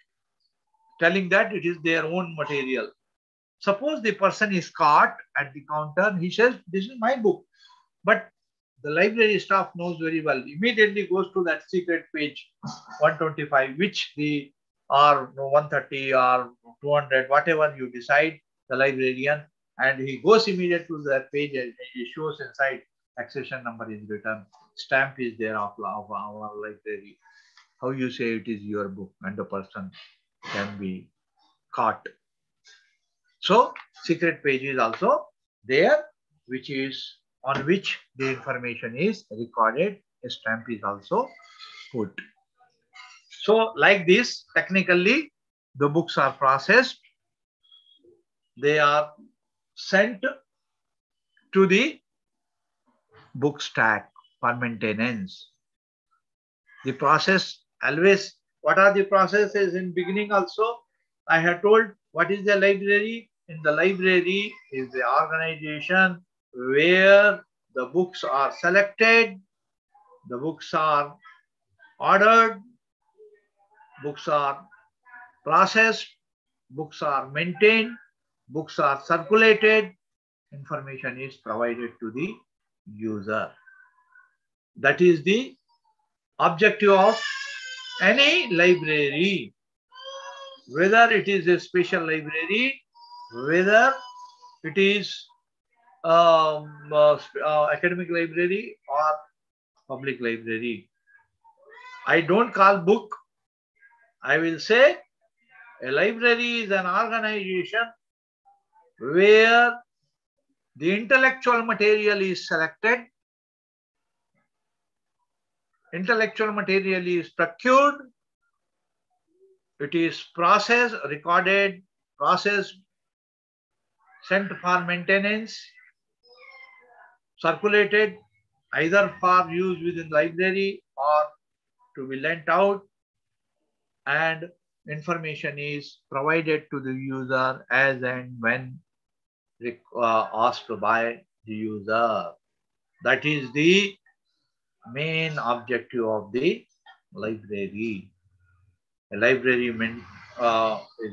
telling that it is their own material. Suppose the person is caught at the counter, he says, "This is my book," but the library staff knows very well, immediately goes to that secret page 125, which the or 130 or 200, whatever you decide, the librarian, and he goes immediately to that page and he shows inside accession number is written, stamp is there of our library. How you say it is your book, and the person can be caught. So secret page is also there, which is on which the information is recorded. A stamp is also put. So like this, technically, the books are processed. They are sent to the book stack for maintenance. The process always, what are the processes in beginning also? I have told what is the library. In the library is the organization where the books are selected, the books are ordered, books are processed, books are maintained, books are circulated, information is provided to the user. That is the objective of any library, whether it is a special library, whether it is academic library or public library. I don't call book. I will say a library is an organization where the intellectual material is selected, intellectual material is procured, it is processed, recorded, processed, sent for maintenance, circulated, either for use within the library or to be lent out, and information is provided to the user as and when asked by the user. That is the main objective of the library. A library is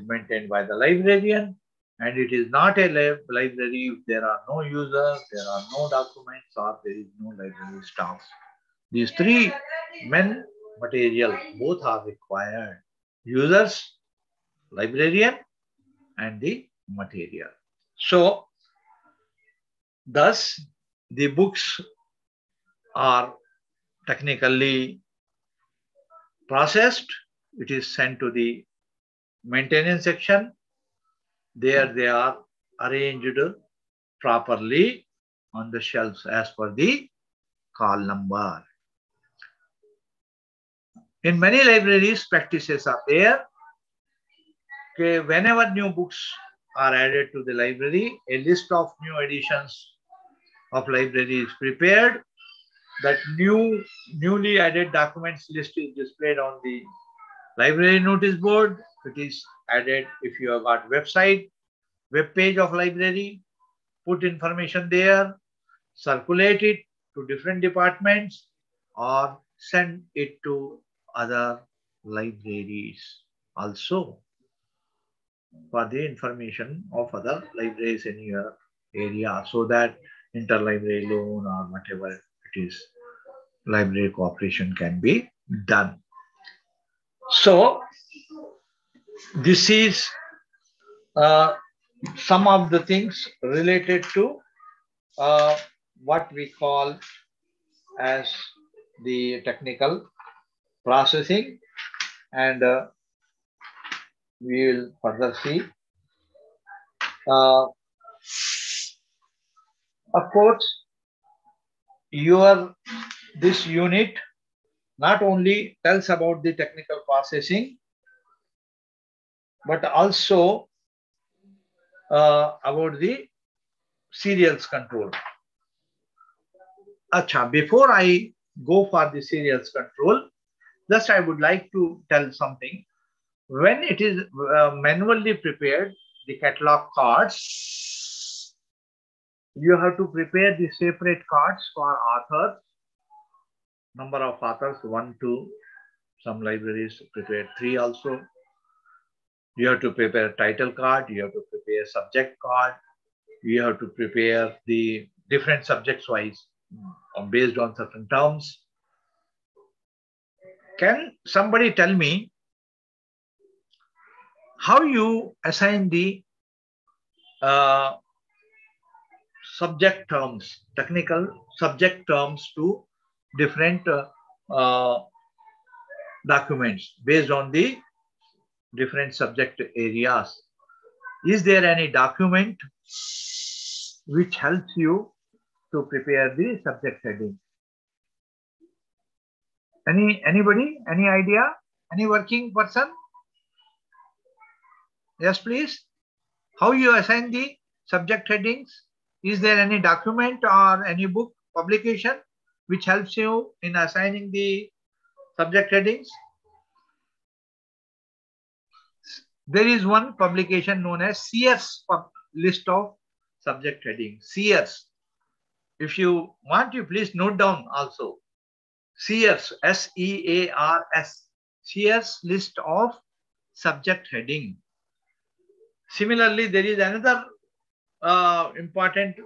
maintained by the librarian, and it is not a library if there are no users, there are no documents, or there is no library staff. These three main material both are required. Users, librarian, and the material. So, thus the books are technically processed. It is sent to the maintenance section. There they are arranged properly on the shelves as per the call number. In many libraries, practices are there. Okay, whenever new books are added to the library, a list of new editions of library is prepared. That newly added documents list is displayed on the library notice board. It is added if you have got website, web page of library, put information there, circulate it to different departments, or send it to other libraries also for the information of other libraries in your area, so that interlibrary loan or whatever it is, library cooperation can be done. So this is some of the things related to what we call as the technical processing, and we will further see. Of course, this unit not only tells about the technical processing, but also about the serials control. Acha, before I go for the serials control, just I would like to tell something. When it is manually prepared, the catalog cards, you have to prepare the separate cards for authors. Number of authors, 1, 2. Some libraries prepare 3 also. You have to prepare title card. You have to prepare subject card. You have to prepare the different subjects wise based on certain terms. Can somebody tell me how you assign the subject terms, technical subject terms to different documents based on the different subject areas? Is there any document which helps you to prepare the subject heading? Anybody? Any idea? Any working person? Yes, please. How you assign the subject headings? Is there any document or any book publication which helps you in assigning the subject headings? There is one publication known as Sears list of subject headings. Sears. If you want, you please note down also. Sears, S-E-A-R-S. Sears list of subject heading. Similarly, there is another important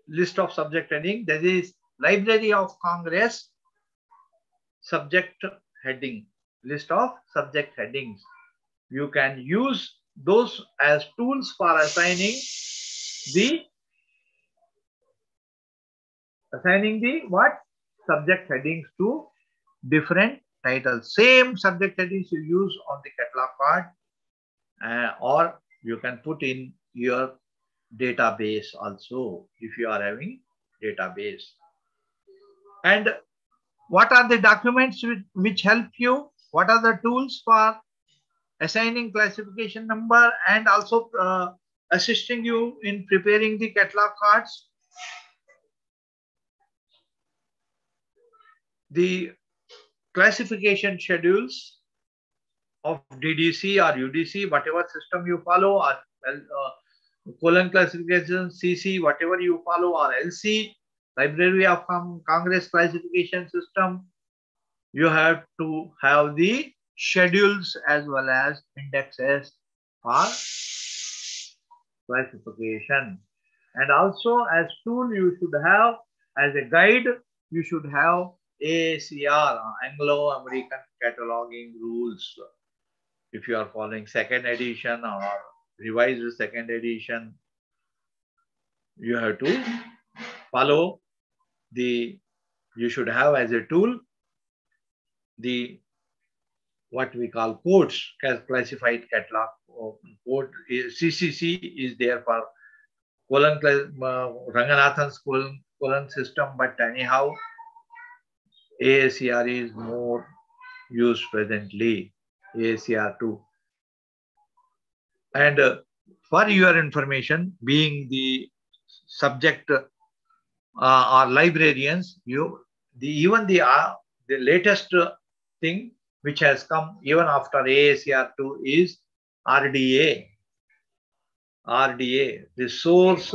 list of subject heading. That is Library of Congress subject heading. List of subject headings. You can use those as tools for assigning the what? Subject headings to different titles. Same subject headings you use on the catalog card, or you can put in your database also if you are having database. And what are the documents which help you? What are the tools for assigning classification number and also assisting you in preparing the catalog cards? The classification schedules of DDC or UDC, whatever system you follow, or colon classification, CC, whatever you follow, or LC, Library of Congress classification system, you have to have the schedules as well as indexes for classification. And also as tool you should have, as a guide, you should have ACR, Anglo-American Cataloging Rules. If you are following second edition or revised second edition, you have to follow you should have as a tool the what we call codes, classified catalog code. CCC is there for Ranganathan's colon system, but anyhow, AACR is more used presently, AACR2. And for your information, being the subject or librarians, even the latest thing which has come even after AACR2 is RDA. RDA, Resource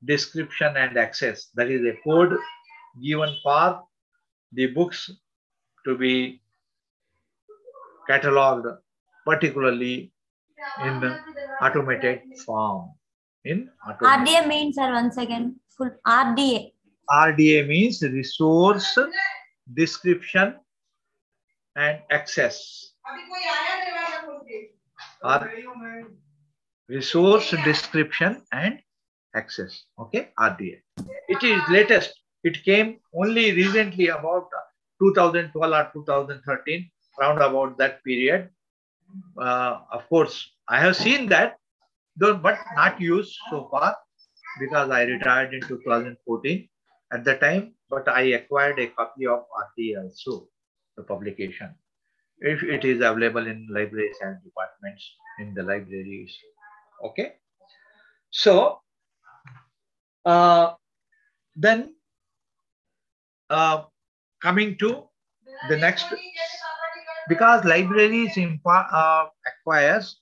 Description and Access. That is a code given for the books to be catalogued, particularly in automated form. RDA means, sir, once again, full RDA. RDA means Resource Description and Access. Resource Description and Access. Okay, RDA. It is latest. It came only recently, about 2012 or 2013, round about that period. Of course, I have seen that, though, but not used so far because I retired in 2014 at the time. But I acquired a copy of RDA also, the publication, if it is available in libraries and departments in the libraries. Okay. So then coming to the next, because libraries acquires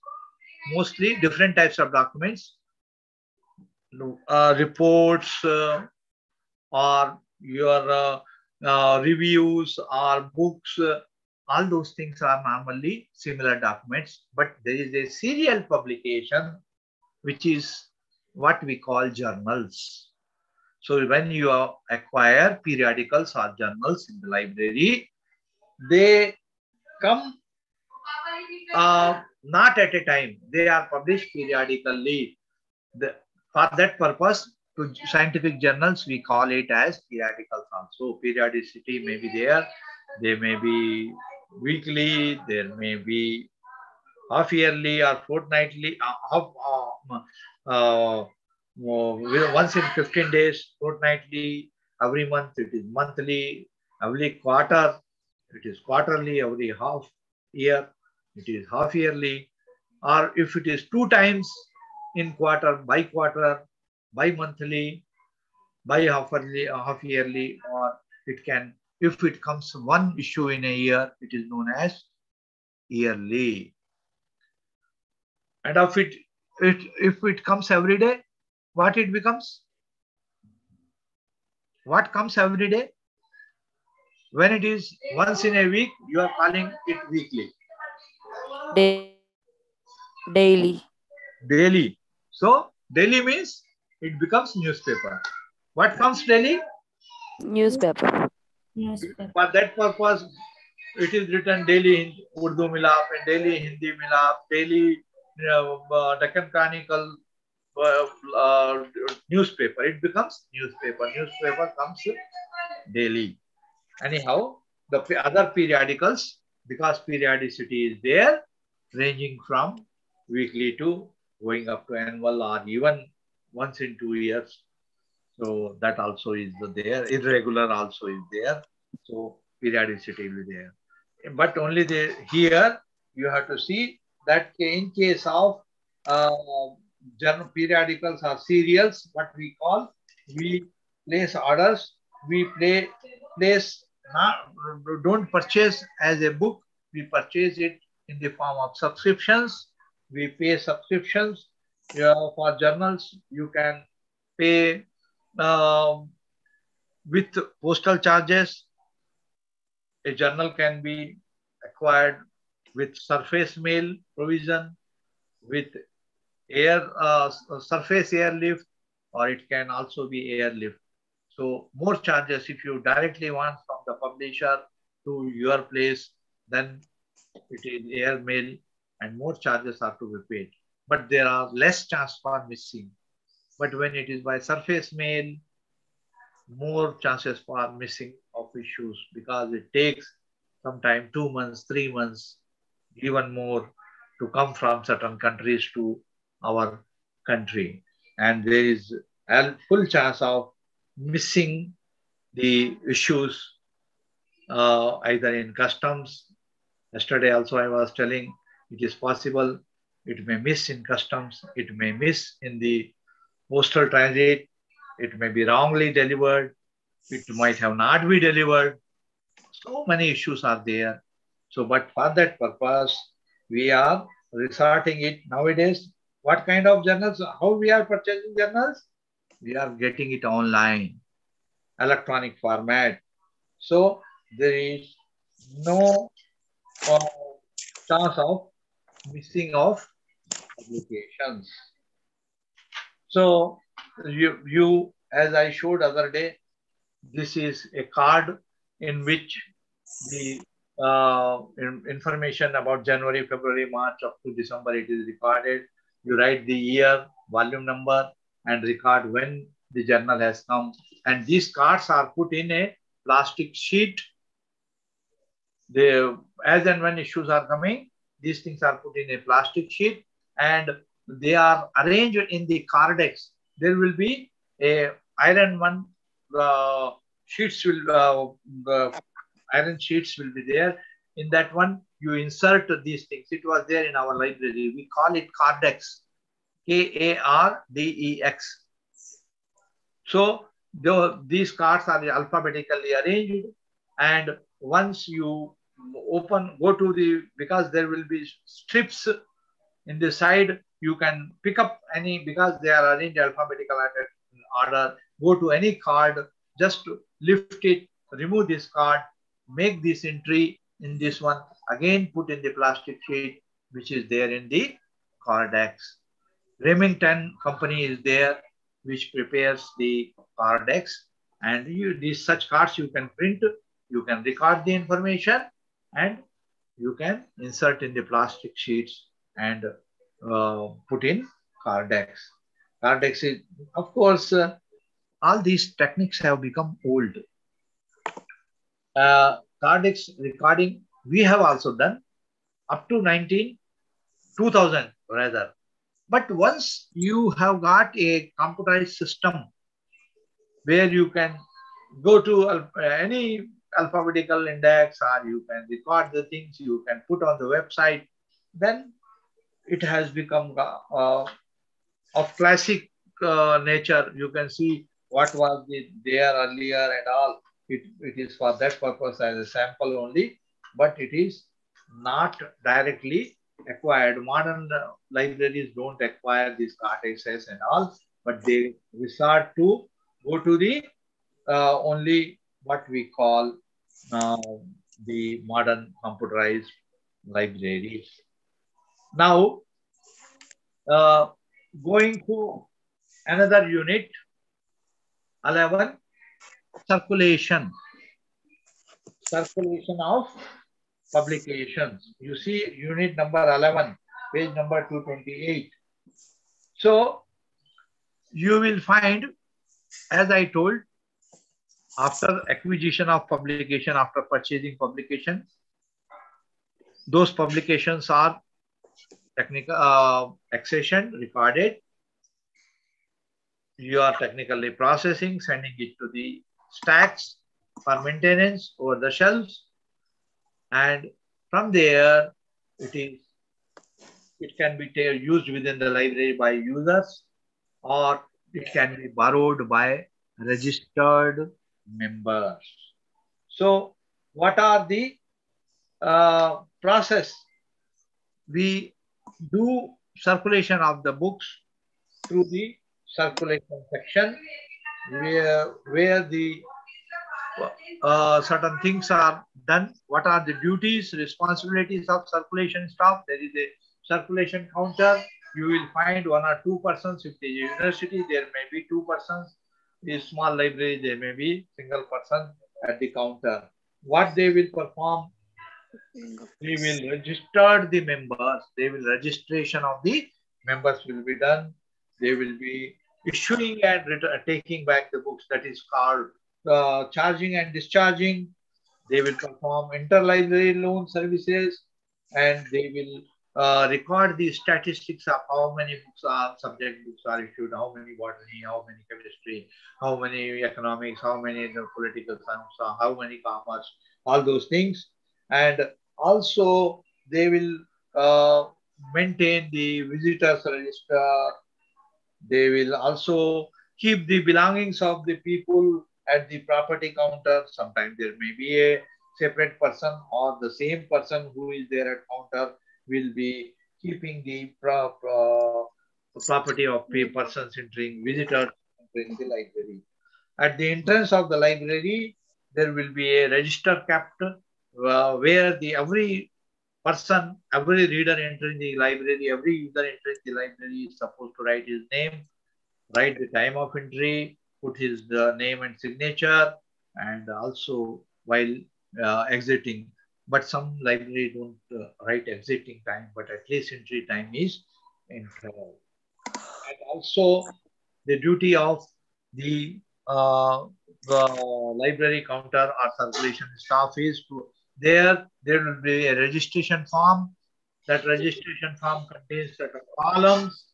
mostly different types of documents, reports or your reviews or books, all those things are normally similar documents, but there is a serial publication which is what we call journals. So when you acquire periodicals or journals in the library, they come not at a time. They are published periodically. For that purpose, to scientific journals, we call it as periodicals also. Periodicity may be there. They may be weekly. There may be half yearly or fortnightly. Once in 15 days, fortnightly. Every month it is monthly. Every quarter it is quarterly. Every half year it is half yearly. Or if it is 2 times in quarter, bi-monthly, half yearly, or it can, if it comes 1 issue in a year, it is known as yearly. And if it comes every day, what it becomes? What comes every day? When it is once in a week, you are calling it weekly. Daily. Daily. So daily means it becomes newspaper. What comes daily? Newspaper. For that purpose, it is written daily in Urdu Milap and daily Hindi Milap, daily Deccan Chronicle newspaper. It becomes newspaper. Newspaper comes daily. Anyhow, the other periodicals, because periodicity is there, ranging from weekly to going up to annual or even once in 2 years. So that also is there. Irregular also is there. So periodicity will be there. But only here you have to see that in case of journal periodicals or serials, what we call, we place orders, we place, don't purchase as a book, we purchase it in the form of subscriptions. We pay subscriptions. For journals, you can pay with postal charges. A journal can be acquired with surface mail provision, with surface airlift, or it can also be airlift. So more charges if you directly want from the publisher to your place, then it is air mail and more charges are to be paid. But there are less chance for missing. But when it is by surface mail, more chances for missing of issues because it takes sometime 2 months, 3 months, even more to come from certain countries to our country. And there is a full chance of missing the issues either in customs. Yesterday also I was telling it is possible it may miss in customs, it may miss in the postal transit, it may be wrongly delivered, it might have not been delivered. So many issues are there. So, but for that purpose, we are resorting it nowadays. What kind of journals? How we are purchasing journals? We are getting it online, electronic format. So there is no chance of missing of publications. So you, as I showed other day, this is a card in which the information about January, February, March up to December, it is recorded. You write the year, volume number, and record when the journal has come. And these cards are put in a plastic sheet. As and when issues are coming, these things are put in a plastic sheet and they are arranged in the cardex. There will be a iron one sheets will iron sheets will be there. In that one, you insert these things. It was there in our library. We call it cardex, Kardex. So these cards are alphabetically arranged, and once you go to the, because there will be strips in the side, you can pick up any, because they are arranged alphabetical order, go to any card, just lift it, remove this card, make this entry in this one, again put in the plastic sheet which is there in the cardex. Remington company is there which prepares the cardex, and these such cards you can print, you can record the information, and you can insert in the plastic sheets and put in cardex. Cardex is, of course, all these techniques have become old. Cardex recording we have also done up to 2000 rather. But once you have got a computerized system where you can go to any alphabetical index, or you can record the things, you can put on the website, then it has become of classic nature. You can see what was there earlier and all. It is for that purpose as a sample only, but it is not directly acquired. Modern libraries don't acquire these cardexes and all, but they resort to go to the only what we call the modern computerized libraries. Now, going to another unit, 11, circulation of publications. You see unit number 11, page number 228. So you will find, as I told, after acquisition of publication, after purchasing publication, those publications are technical accession, recorded. You are technically processing, sending it to the stacks for maintenance over the shelves, and from there it can be used within the library by users, or it can be borrowed by registered members. So what are the process? We do circulation of the books through the circulation section, where the certain things are done. What are the duties, responsibilities of circulation staff? There is a circulation counter. You will find 1 or 2 persons. If it is a university, there may be 2 persons. a small library, there may be single person at the counter. What they will perform? They will register the members. They will registration of the members will be done. They will be issuing and taking back the books. That is called charging and discharging. They will perform interlibrary loan services, and they will record the statistics of how many books are subject books are issued, how many botany, how many chemistry, how many economics, how many political science, how many commerce, all those things. And also they will maintain the visitors register. They will also keep the belongings of the people at the property counter. Sometimes there may be a separate person, or the same person who is there at counter will be keeping the property of persons entering, visitors entering the library. At the entrance of the library, there will be a register kept where every person, every reader entering the library, every user entering the library is supposed to write his name, write the time of entry, put his name and signature, and also while exiting. But some library don't write exiting time, but at least entry time is entered. And also the duty of the library counter or circulation staff is to there will be a registration form. That registration form contains certain columns.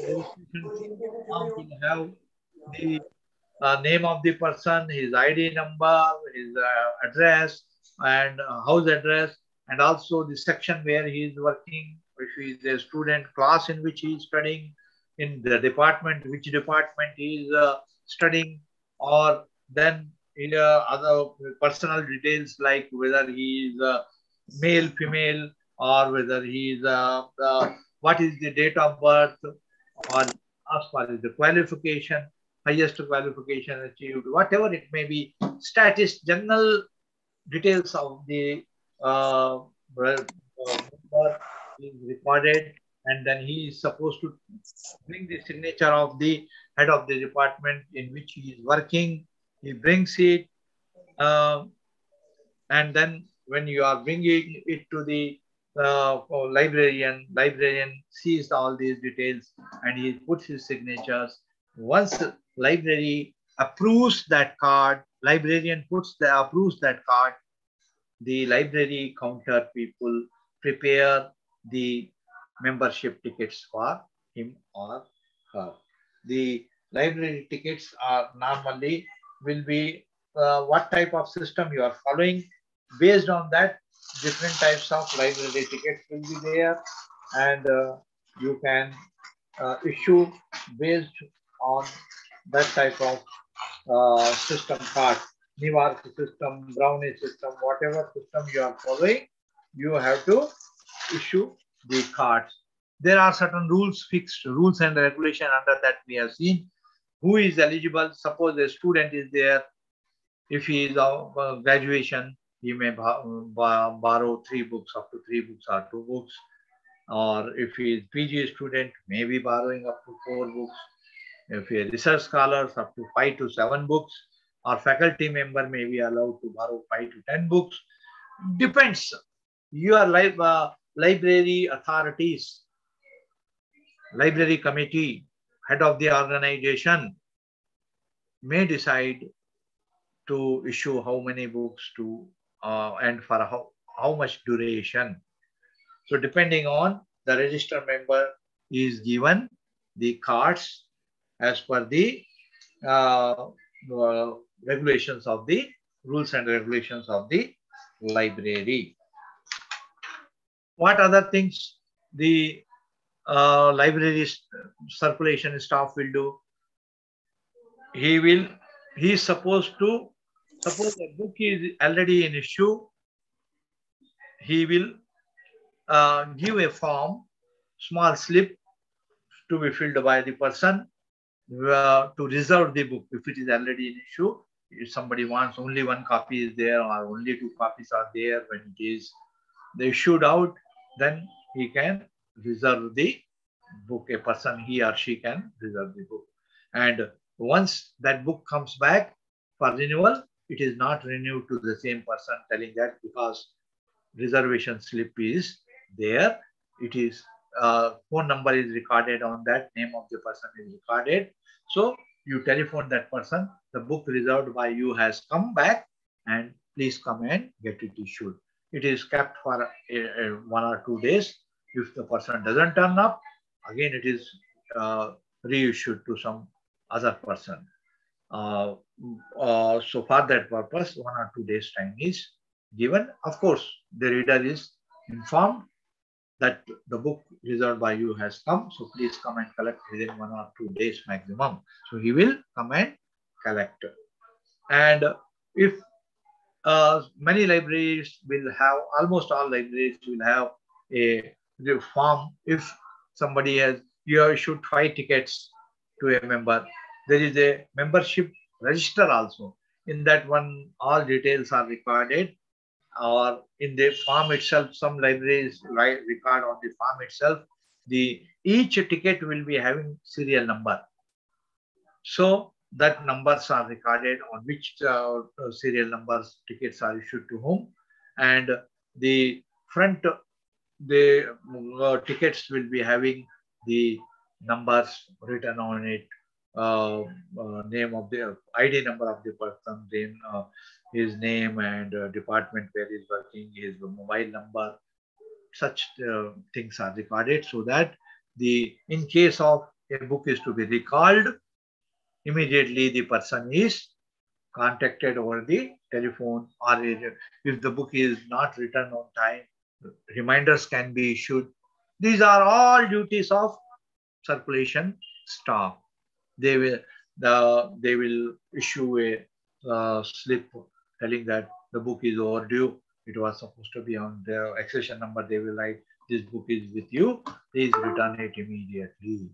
Registration form will have the name of the person, his ID number, his address, and house address, and also the section where he is working, if he is a student, class in which he is studying, in the department, which department he is studying, or then other personal details like whether he is male, female, or whether he is what is the date of birth, or as far as the qualification, highest qualification achieved, whatever it may be, status, general details of the member is recorded, and then he is supposed to bring the signature of the head of the department in which he is working. He brings it, and then when you are bringing it to the librarian sees all these details and he puts his signatures. Once library approves that card, librarian approves that card, the library counter people prepare the membership tickets for him or her. The library tickets are normally will be what type of system you are following. Based on that, different types of library tickets will be there, and you can issue based on that type of system card. Nivark system, Brownie system, whatever system you are following, you have to issue the cards. There are certain rules, fixed rules and regulation under that we have seen. Who is eligible? Suppose a student is there. If he is of graduation, he may borrow 3 books, up to 3 books or 2 books. Or if he is PG student, maybe borrowing up to 4 books. If he is research scholars, up to 5 to 7 books. Or faculty member may be allowed to borrow 5 to 10 books. Depends. Your library authorities, library committee, head of the organization may decide to issue how many books to and for how much duration. So depending on the register member is given the cards as per the regulations of the rules and regulations of the library. What other things the library circulation staff will do? He is supposed to, suppose a book is already in issue, he will give a form, small slip to be filled by the person to reserve the book if it is already in issue. If somebody wants only 1 copy is there or only 2 copies are there, when it is issued out, then he can reserve the book. A person, he or she can reserve the book. And once that book comes back for renewal, it is not renewed to the same person, telling that because reservation slip is there, it is phone number is recorded on that, name of the person is recorded. So you telephone that person, the book reserved by you has come back, and please come and get it issued. It is kept for 1 or 2 days. If the person doesn't turn up, again it is reissued to some other person. So for that purpose, 1 or 2 days time is given. Of course, the reader is informed that the book reserved by you has come, so please come and collect within 1 or 2 days maximum. So he will come and collect. And if many libraries will have, almost all libraries will have a form. If somebody has, you have issued 5 tickets to a member, there is a membership register also. In that one, all details are recorded, or in the form itself. Some libraries record on the form itself. Each ticket will be having serial number. So that numbers are recorded on which serial numbers tickets are issued to whom, and the front tickets will be having the numbers written on it, name of the ID number of the person, then his name and department where he is working, his mobile number. Such things are recorded, so that in case of a book is to be recalled, immediately the person is contacted over the telephone, or if the book is not written on time, reminders can be issued. These are all duties of circulation staff. They will issue a slip telling that the book is overdue. It was supposed to be on the accession number. They will write, this book is with you, please return it immediately.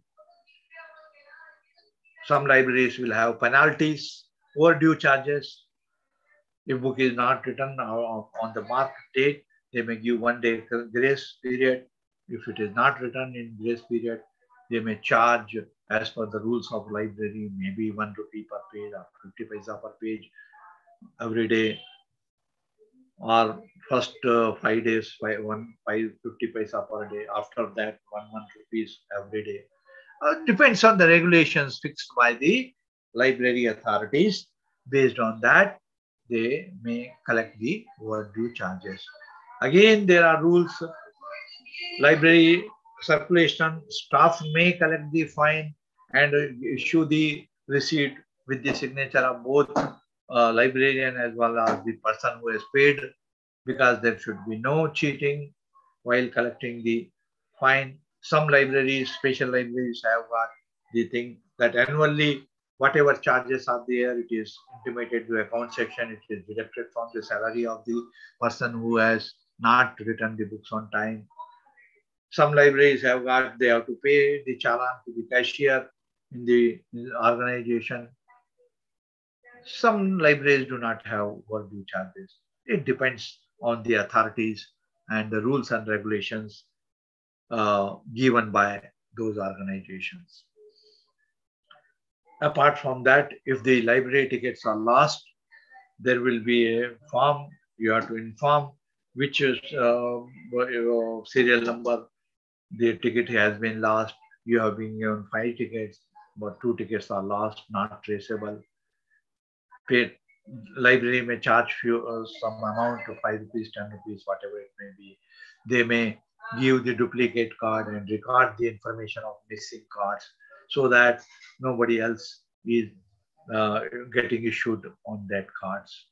Some libraries will have penalties, overdue charges. If book is not written on the marked date, they may give 1 day grace period. If it is not written in grace period, they may charge as per the rules of library, maybe 1 rupee per page or 50 paisa per page every day, or first 5 days, 50 paisa per day. After that, 1 rupees every day. Depends on the regulations fixed by the library authorities. Based on that, they may collect the overdue charges. Again, there are rules. Library circulation staff may collect the fine and issue the receipt with the signature of both librarian as well as the person who has paid, because there should be no cheating while collecting the fine. Some libraries, special libraries, have got the thing that annually whatever charges are there, it is intimated to account section, it is deducted from the salary of the person who has not written the books on time. Some libraries have got, they have to pay the challan to the cashier in the organization. Some libraries do not have overdue charges. It depends on the authorities and the rules and regulations given by those organizations. Apart from that, if the library tickets are lost, there will be a form. You have to inform which is serial number the ticket has been lost. You have been given 5 tickets, but 2 tickets are lost, not traceable. Library may charge some amount of 5 rupees, 10 rupees, whatever it may be. They may give the duplicate card and record the information of missing cards, so that nobody else is getting issued on that cards.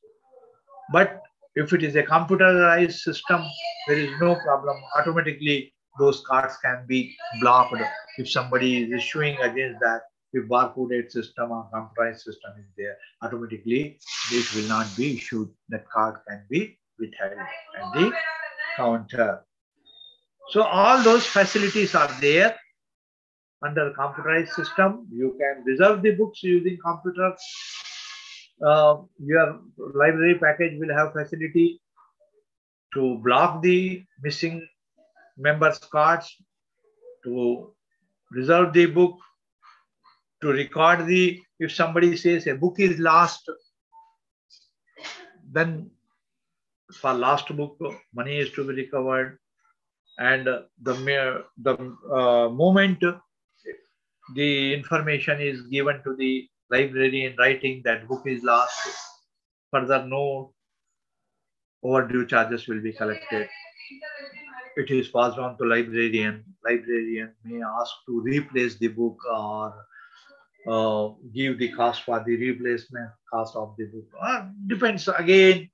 But if it is a computerized system, there is no problem. Automatically, those cards can be blocked. If somebody is issuing against that, if barcoded system or computerized system is there, automatically it will not be issued. That card can be withheld at the counter. So all those facilities are there under computerized system. You can reserve the books using computer. Your library package will have facility to block the missing members' cards, to reserve the book, to record if somebody says a book is lost, then for last book, money is to be recovered. And the moment the information is given to the library in writing that book is lost, further no overdue charges will be collected. It is passed on to librarian. Librarian may ask to replace the book or give the cost for the replacement cost of the book. Depends again,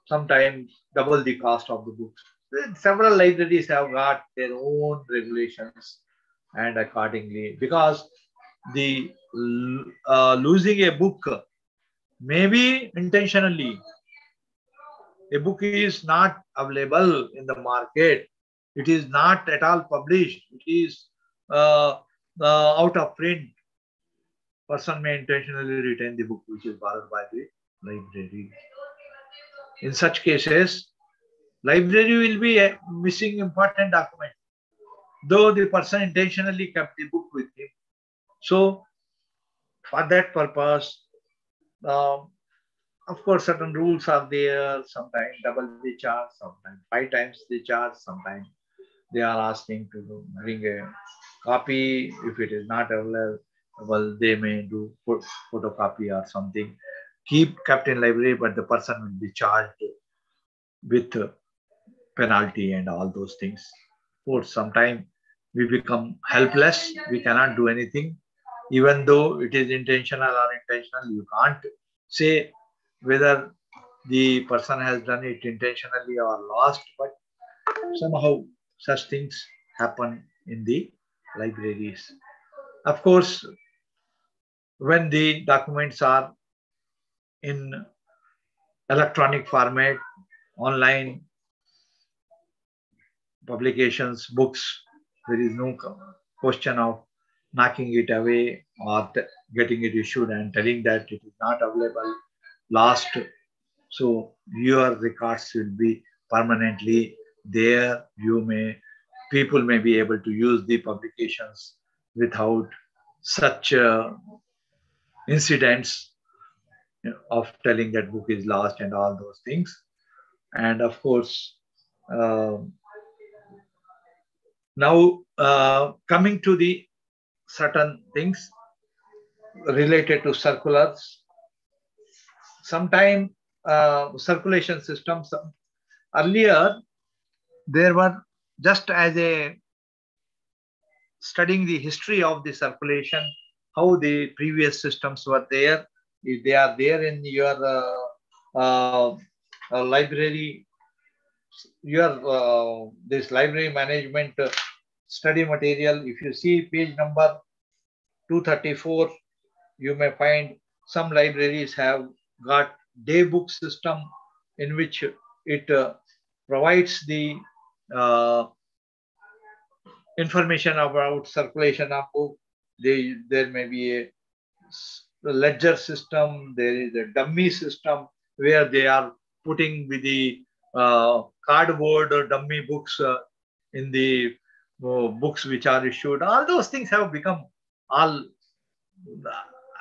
sometimes double the cost of the books. Several libraries have got their own regulations, and accordingly, because the losing a book maybe intentionally. A book is not available in the market. It is not at all published. It is out of print. Person may intentionally retain the book which is borrowed by the library. In such cases, library will be missing important document, though the person intentionally kept the book with him. So, for that purpose, of course, certain rules are there. Sometimes double the charge, sometimes 5 times the charge, sometimes they are asking to bring a copy. If it is not available, they may do photocopy or something. Kept in library, but the person will be charged with penalty and all those things. For some time, we become helpless. We cannot do anything. Even though it is intentional or intentional, you can't say whether the person has done it intentionally or lost, but somehow such things happen in the libraries. Of course, when the documents are in electronic format, online publications, books, there is no question of knocking it away or getting it issued and telling that it is not available, lost. So your records will be permanently there. People may be able to use the publications without such incidents of telling that book is lost and all those things. And of course, now coming to the certain things related to circulars. Sometime circulation systems, earlier there were, just as a studying the history of the circulation, how the previous systems were there. If they are there in your library, your this library management study material, if you see page number 234, you may find some libraries have got day book system in which it provides the information about circulation of book. There may be a ledger system, there is a dummy system where they are putting with the cardboard or dummy books in the books which are issued. All those things have become all,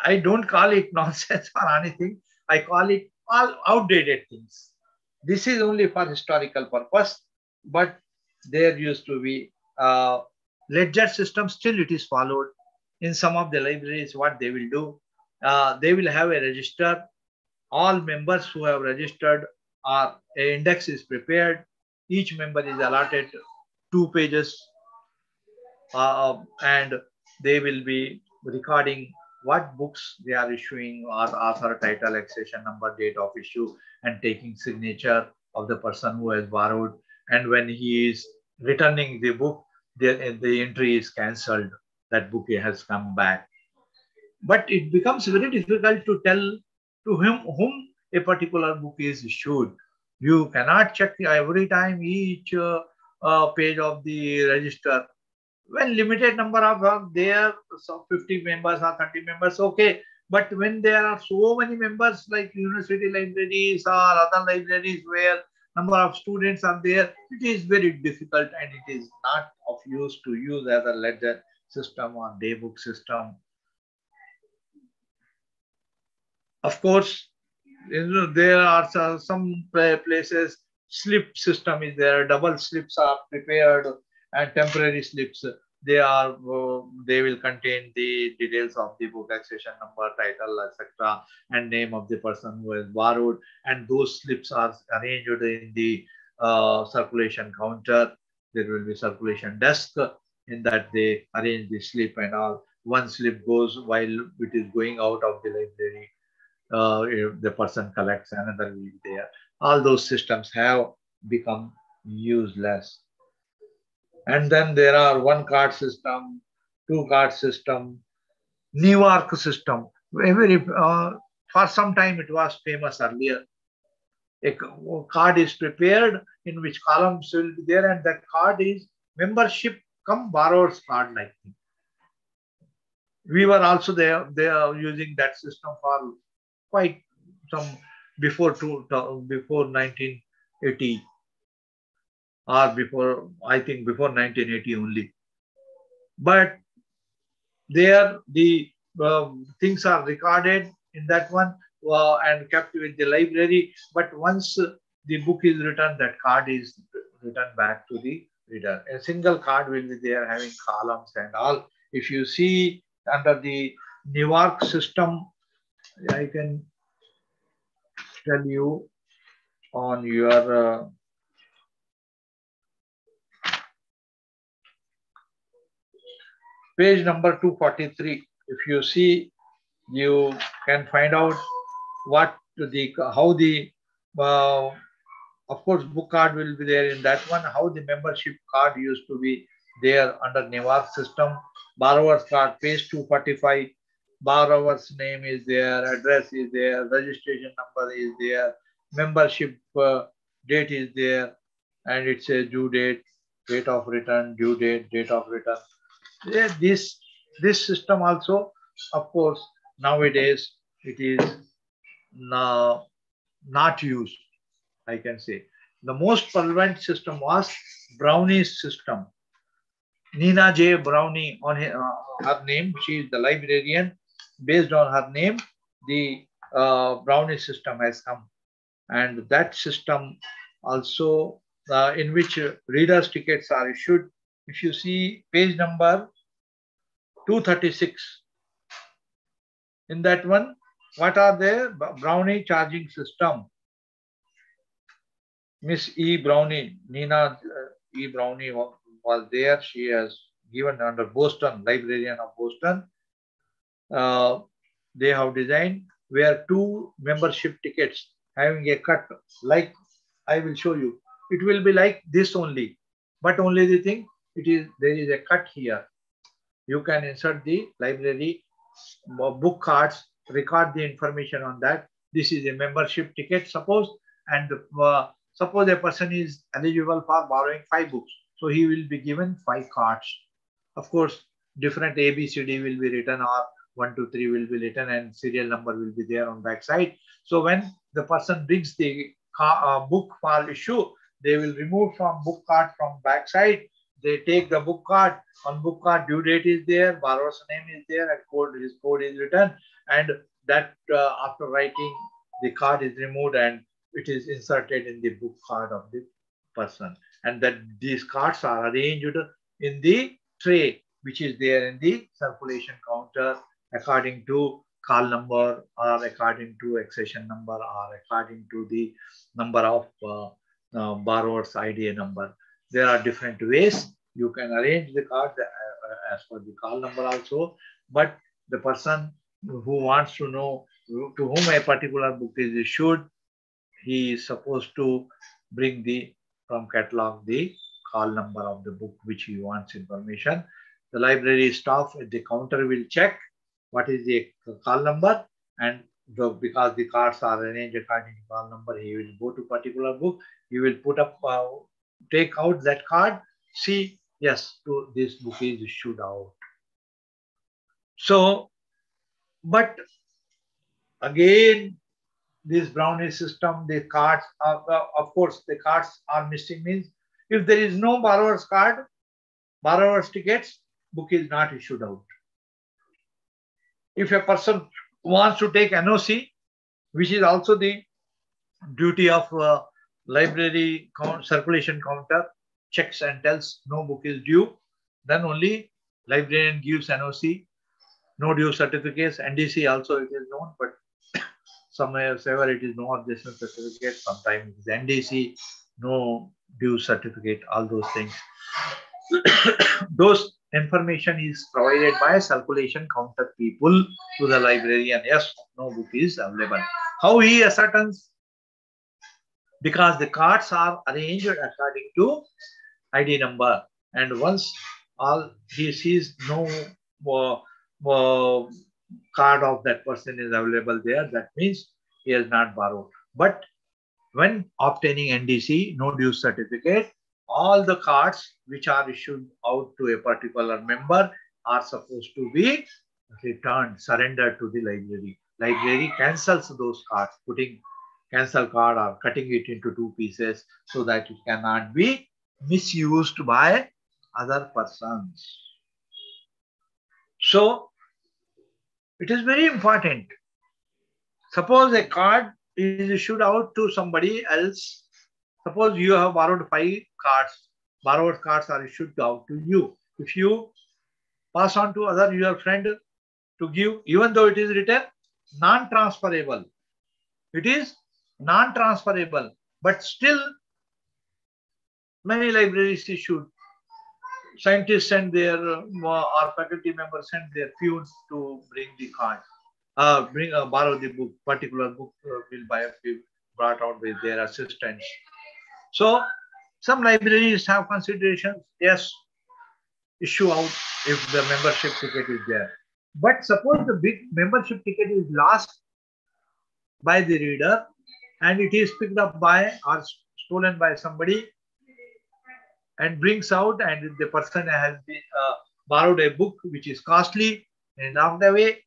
I don't call it nonsense or anything. I call it all outdated things. This is only for historical purpose, but there used to be ledger system. Still it is followed in some of the libraries. What they will do, they will have a register. All members who have registered, an index is prepared. Each member is allotted 2 pages, and they will be recording what books they are issuing, or author, title, accession number, date of issue, and taking signature of the person who has borrowed. And when he is returning the book, the entry is cancelled. That book has come back. But it becomes very difficult to tell to whom a particular book is issued. You cannot check every time each page of the register. When limited number of there, so 50 members or 30 members, okay. But when there are so many members, like university libraries or other libraries where number of students are there, it is very difficult, and it is not of use to use as a ledger system or day book system. Of course, there are some places slip system is there. Double slips are prepared, and temporary slips. They will contain the details of the book, accession number, title, etc., and name of the person who has borrowed. And those slips are arranged in the circulation counter. There will be circulation desk. In that they arrange the slip and all. One slip goes while it is going out of the library. If the person collects, another will be there. All those systems have become useless. And then there are one card system, two card system, New York system. For some time it was famous earlier. A card is prepared in which columns will be there, and that card is membership come borrower's card like thing. We were also there. They are using that system for quite some before 1980 or before, I think before 1980 only. But there the things are recorded in that one and kept with the library. But once the book is written, that card is returned back to the reader. A single card will be there having columns and all. If you see under the New York system, I can tell you on your page number 243. If you see, you can find out how the of course book card will be there in that one. How the membership card used to be there under New York system. Borrower's card, page 245. Borrower's name is there, address is there, registration number is there, membership date is there, and it's a due date, date of return, due date, date of return. Yeah, this system also, of course, nowadays it is not used, I can say. The most prevalent system was Brownie's system. Nina J. Brownie, on her name, she is the librarian. Based on her name, the Brownie system has come. And that system also in which readers' tickets are issued. If you see page number 236, in that one, what are there? Brownie charging system. Miss E. Brownie, Nina E. Brownie was there. She has given under Boston, librarian of Boston. They have designed where two membership tickets having a cut, like I will show you. It will be like this only, but only the thing, there is a cut here. You can insert the library book cards, record the information on that. This is a membership ticket, suppose, and suppose a person is eligible for borrowing 5 books. So he will be given 5 cards. Of course, different ABCD will be written, or 1, 2, 3 will be written, and serial number will be there on back side. So when the person brings the book for issue, they will remove from book card from back side. They take the book card. On book card, due date is there, borrower's name is there, and his code is written. And that after writing, the card is removed and it is inserted in the book card of the person. And that these cards are arranged in the tray, which is there in the circulation counter according to call number, or according to accession number, or according to the number of borrower's IDA number. There are different ways you can arrange the card as per the call number also. But the person who wants to know to whom a particular book is issued, he is supposed to bring from catalog the call number of the book which he wants information. The library staff at the counter will check what is the call number, and because the cards are arranged according to call number, he will go to particular book. He will put up, take out that card, see, yes, this book is issued out. So, but again, this Brownie system, the cards, of course, the cards are missing, means if there is no borrower's card, borrower's tickets, book is not issued out. If a person wants to take NOC, which is also the duty of library circulation counter, checks and tells no book is due. Then only librarian gives NOC, no due certificates. NDC also it is known, but somewhere it is no objection certificate. Sometimes it is NDC, no due certificate. All those things. Those information is provided by circulation counter people to the librarian. Yes, no book is available. How he ascertains? Because the cards are arranged according to ID number, and once all he sees no card of that person is available there, that means he has not borrowed. But when obtaining NDC, no due certificate, all the cards which are issued out to a particular member are supposed to be returned, surrendered to the library. Library cancels those cards, putting cancel card or cutting it into 2 pieces so that it cannot be misused by other persons. So it is very important. Suppose a card is issued out to somebody else. Suppose you have borrowed 5 cards. Borrowed cards are issued out to you. If you pass on to your friend to give, even though it is written non-transferable, it is non-transferable, but still many libraries issued. Scientists send their or faculty members send their peons to bring the card, borrow the book. Particular book will be brought out with their assistants. So some libraries have considerations. Yes, issue out if the membership ticket is there. But suppose the big membership ticket is lost by the reader and it is picked up by or stolen by somebody and brings out, and the person has been borrowed a book which is costly and knocked away,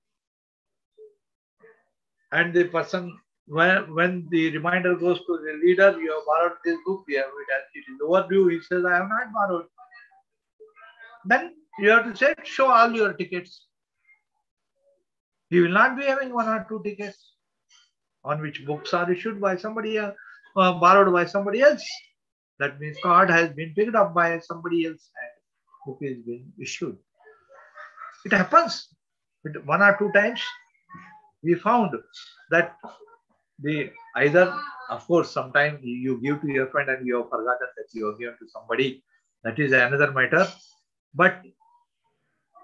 and the person, when the reminder goes to the reader, you have borrowed this book, it is overdue, he says, I have not borrowed. Then you have to say, show all your tickets. He will not be having 1 or 2 tickets on which books are issued by somebody else, borrowed by somebody else. That means card has been picked up by somebody else and book is being issued. It happens. 1 or 2 times we found that either, of course, sometimes you give to your friend and you have forgotten that you have given to somebody. That is another matter. But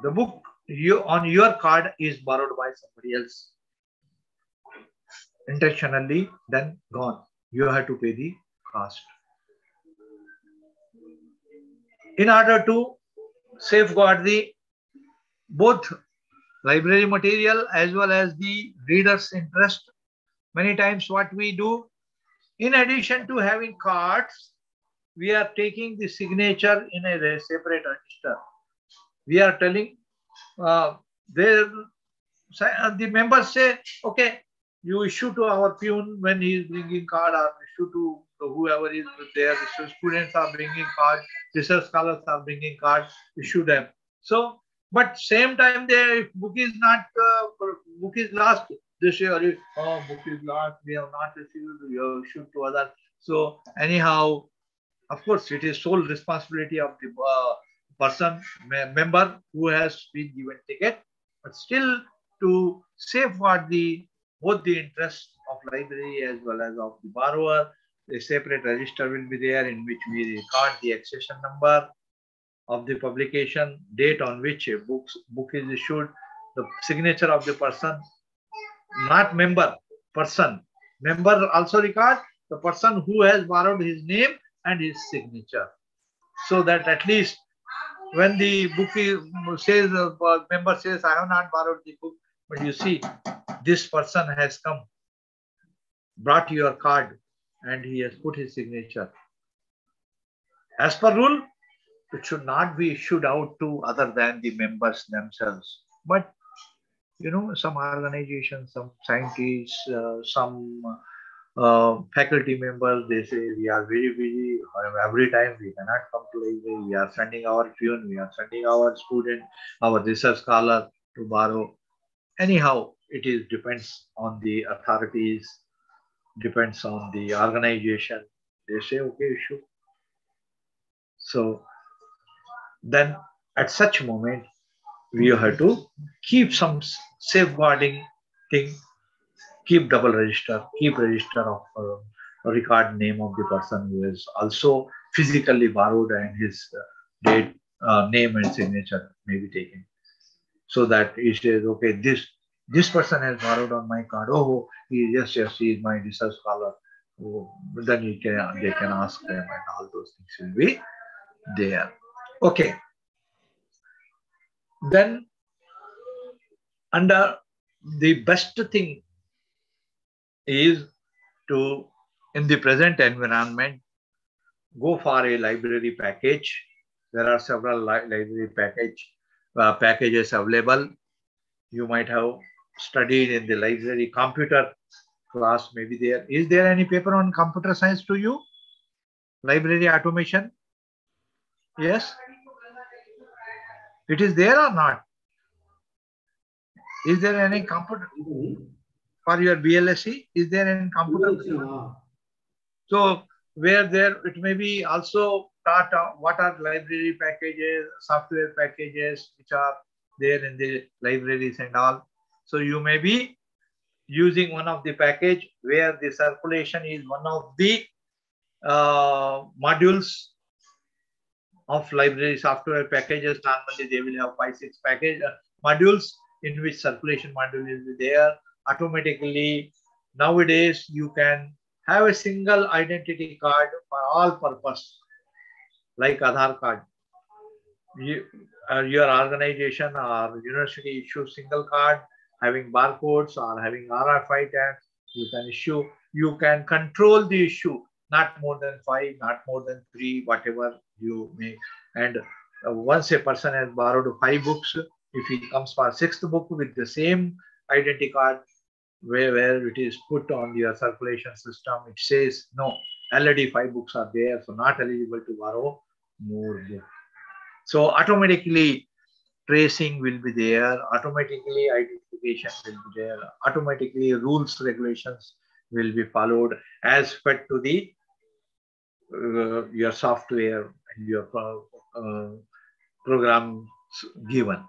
the book on your card is borrowed by somebody else intentionally, then gone. You have to pay the cost. In order to safeguard both library material as well as the reader's interest, many times what we do, in addition to having cards, we are taking the signature in a separate register. We are telling the members say, okay, you issue to our peon when he is bringing card, or issue to whoever is there. Students are bringing card, research scholars are bringing card, issue them. So, but same time, if book is not, book is lost, they say, oh, book is lost, we have not received, we have issued to others. So anyhow, of course, it is sole responsibility of the person, member who has been given ticket, but still to safeguard both the interests of library as well as of the borrower, a separate register will be there in which we record the accession number of the publication, date on which a book is issued, the signature of the person, not member, person. Member also record the person who has borrowed, his name and his signature, so that at least when the book says, member says, I have not borrowed the book, but you see, this person has come, brought your card, and he has put his signature. As per rule, it should not be issued out to other than the members themselves. But, some organizations, some scientists, some faculty members, they say, we are very busy. Every time we cannot come to library. We are sending our peon, we are sending our student, our research scholar to borrow. Anyhow, it is depends on the authorities, depends on the organization. They say, okay, issue. So then at such moment, we have to keep some safeguarding thing, keep double register, keep register of record name of the person who is also physically borrowed and his date, name and signature may be taken. So that he says, okay, this person has borrowed on my card. Oh, yes, he is my research scholar. Oh, then they can ask them and all those things will be there. Okay. Then under the best thing is to, in the present environment, go for a library package. There are several library packages available. You might have studied in the library computer class, maybe there. Is there any paper on computer science to you? Library automation? Yes? It is there or not? Is there any computer for your BLSC? Is there any computer? So where there, it may be also taught what are library packages, software packages, which are there in the libraries and all. So you may be using one of the package where the circulation is one of the modules of library software packages. Normally they will have 5-6 package modules in which circulation module will be there. Automatically nowadays you can have a single identity card for all purpose, like Aadhaar card. Your organization or university issue single card having barcodes or having RFID tags. You can issue. You can control the issue. Not more than 5, not more than 3, whatever you make. And once a person has borrowed 5 books, if he comes for 6th book with the same identity card, where it is put on your circulation system, it says, no, already 5 books are there, so not eligible to borrow more books. So automatically tracing will be there, automatically identification will be there, automatically rules, regulations will be followed as fed to the your software and your programs given.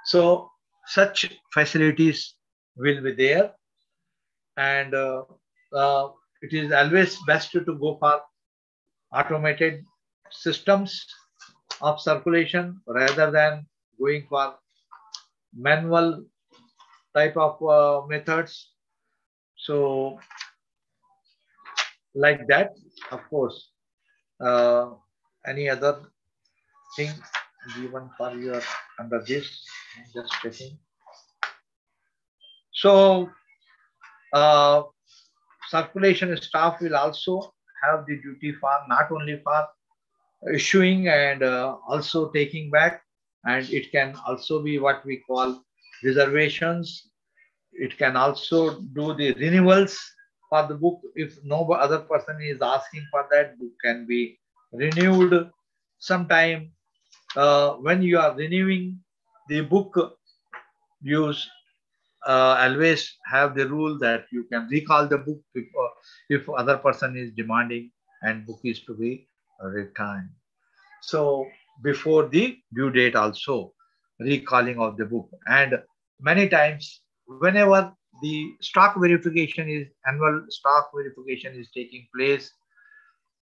So such facilities will be there, and it is always best to go for automated systems of circulation rather than going for manual type of methods. So like that, of course. Any other thing given for your under this? Just checking. So circulation staff will also have the duty for not only for issuing and also taking back, and it can also be what we call reservations. It can also do the renewals for the book. If no other person is asking for that, book can be renewed. Sometime when you are renewing the book, you always have the rule that you can recall the book if other person is demanding and book is to be returned. So before the due date also, recalling of the book. And many times whenever the stock verification is, annual stock verification is taking place,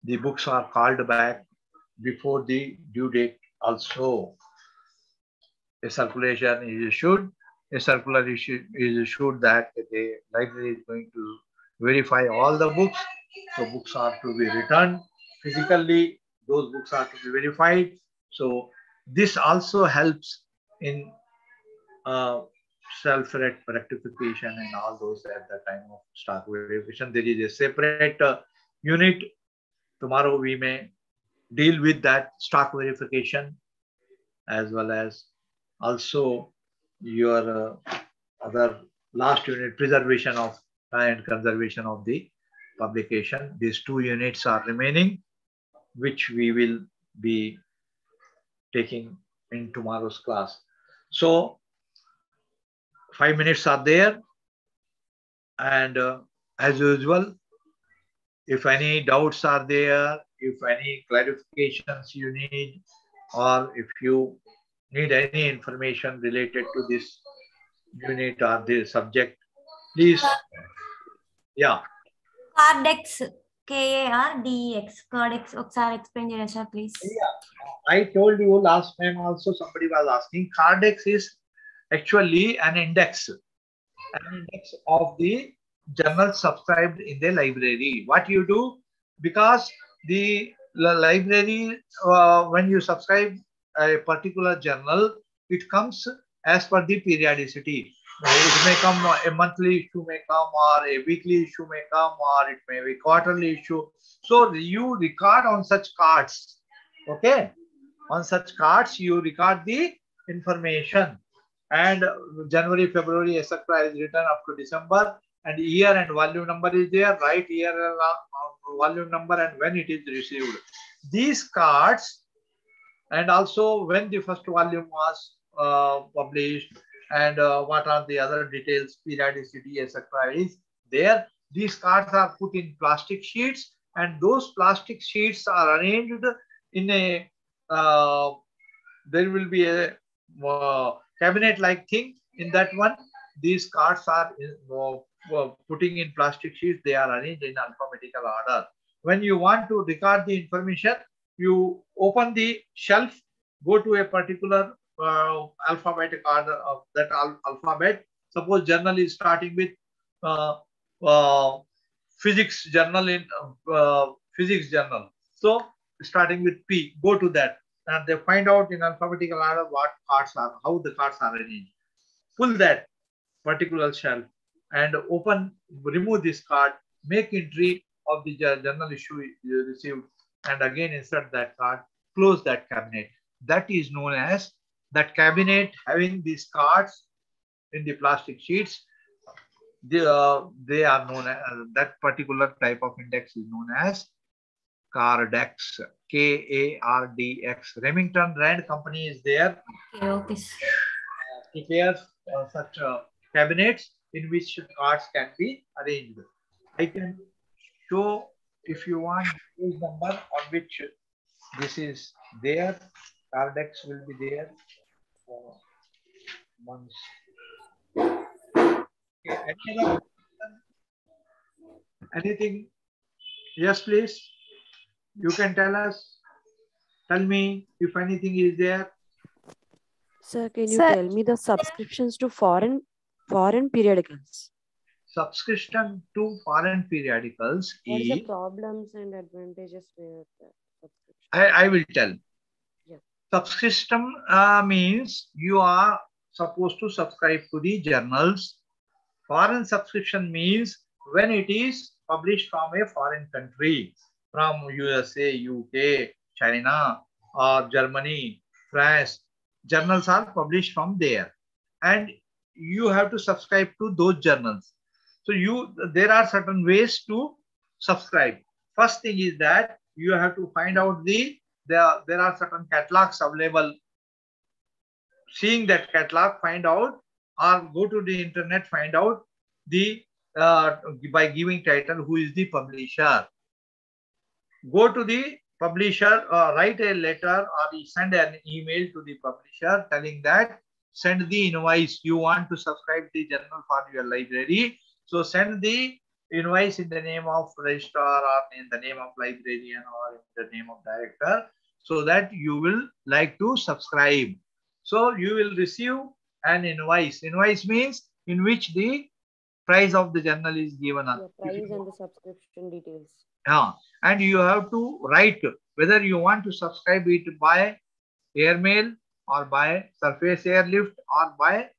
the books are called back before the due date also. A circulation is issued, a circular is issued that the library is going to verify all the books. So books are to be returned physically, those books are to be verified. So this also helps in self-rectification and all those at the time of stock verification. There is a separate unit. Tomorrow we may deal with that stock verification as well as also your other last unit, preservation of and conservation of the publication. These 2 units are remaining, which we will be taking in tomorrow's class. So 5 minutes are there. And as usual, if any doubts are there, if any clarifications you need, or if you need any information related to this unit or this subject, please. Yeah. Cardex, K-A-R-D-E-X. Cardex, explain your answer, please. Yeah. I told you last time also somebody was asking. Cardex is actually an index of the journal subscribed in the library. What you do, because the library, when you subscribe a particular journal, it comes as per the periodicity. It may come, a monthly issue may come, or a weekly issue may come, or it may be quarterly issue. So you record on such cards. Okay, on such cards you record the information, and January, February, etc. is written up to December, and year and volume number is there, right? Year and volume number and when it is received. These cards, and also when the first volume was published, and what are the other details, periodicity, etc. is there. These cards are put in plastic sheets, and those plastic sheets are arranged in a, there will be a cabinet-like thing. In that one, these cards are putting in plastic sheets. They are arranged in alphabetical order. When you want to record the information, you open the shelf, go to a particular alphabetic order of that alphabet. Suppose journal is starting with physics journal in physics journal. So starting with P, go to that, and they find out in alphabetical order what cards are, how the cards are arranged. Pull that particular shelf and open, remove this card, make entry of the journal issue you received, and again insert that card, close that cabinet. That is known as, that cabinet having these cards in the plastic sheets, they are known as, that particular type of index is known as Cardex, K-A-R-D-X. Remington Rand Company is there. Okay. Prepares such cabinets in which cards can be arranged. I can show, if you want, this number on which this is there. Cardex will be there. Once. Okay, any other? Anything? Yes, please. You can tell us. Tell me if anything is there. Sir, can you tell me the subscriptions to foreign periodicals? Subscription to foreign periodicals What is is the problems and advantages with subscription? I will tell. Yeah. Subscription means you are supposed to subscribe to the journals. Foreign subscription means when it is published from a foreign country, from USA, UK, China, or Germany, France. Journals are published from there, and you have to subscribe to those journals. So there are certain ways to subscribe. First thing is that you have to find out there are certain catalogs available. Seeing that catalog, find out, or go to the internet, find out the by giving title, who is the publisher. Go to the publisher, write a letter or send an email to the publisher telling that send the invoice. You want to subscribe the journal for your library. So send the invoice in the name of registrar or in the name of librarian or in the name of director, so that you will like to subscribe. So you will receive an invoice. Invoice means in which the price of the journal is given. The price and the subscription details. Yeah. And you have to write whether you want to subscribe it by airmail or by surface airlift or by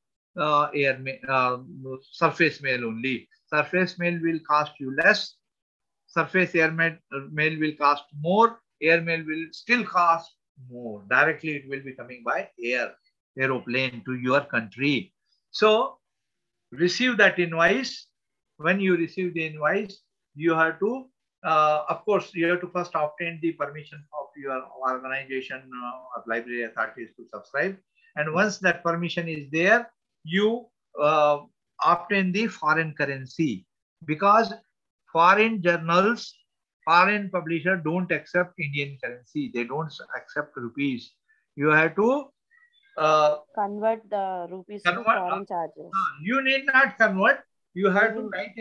surface mail only. Surface mail will cost you less. Surface airmail will cost more. Airmail will still cost more. Directly it will be coming by aeroplane to your country. So receive that invoice. When you receive the invoice, you have to of course, you have to first obtain the permission of your organization or library authorities to subscribe. And once that permission is there, you obtain the foreign currency, because foreign journals, foreign publisher don't accept Indian currency. They don't accept rupees. You have to convert the rupees to convert. foreign charges. You need not convert. You have to write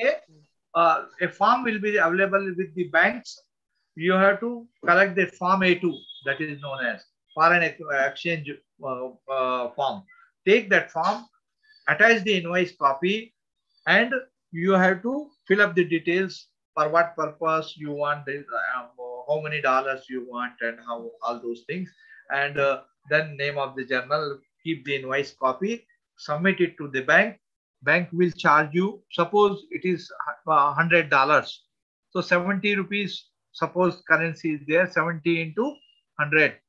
a form will be available with the banks. You have to collect the form A2, that is known as foreign exchange form. Take that form, attach the invoice copy, and you have to fill up the details for what purpose you want, how many dollars you want, and how all those things. And then name of the journal, keep the invoice copy, submit it to the bank. Bank will charge you, suppose it is $100. So 70 rupees, suppose currency is there, 70 into 100.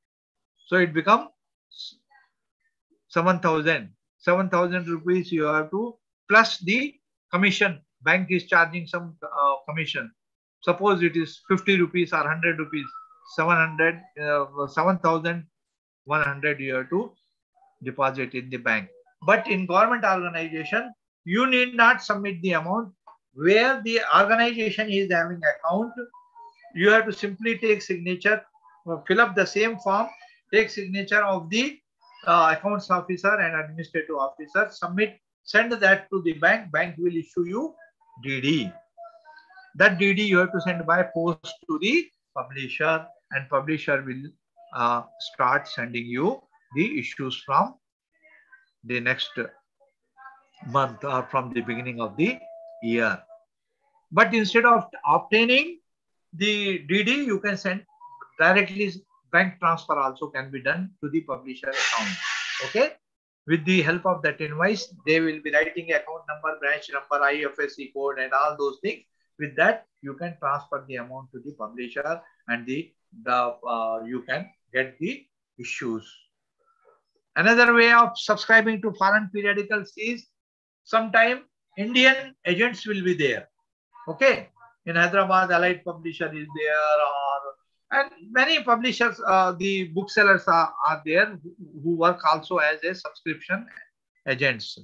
So it becomes 7,000. 7,000 rupees you have to, plus the commission. Bank is charging some commission. Suppose it is 50 rupees or 100 rupees, 7,100 you have to deposit in the bank. But in government organization, you need not submit the amount. Where the organization is having account, you have to simply take signature, fill up the same form, take signature of the accounts officer and administrative officer, submit, send that to the bank. Bank will issue you DD. That DD you have to send by post to the publisher, and publisher will start sending you the issues from the next month or from the beginning of the year. But instead of obtaining the DD, you can send directly. Bank transfer also can be done to the publisher account. Okay. With the help of that invoice, they will be writing account number, branch number, IFSC code, and all those things. With that, you can transfer the amount to the publisher, and you can get the issues. Another way of subscribing to foreign periodicals is, sometime Indian agents will be there. Okay. In Hyderabad, Allied Publisher is there, and many publishers, the booksellers are there who work also as a subscription agents.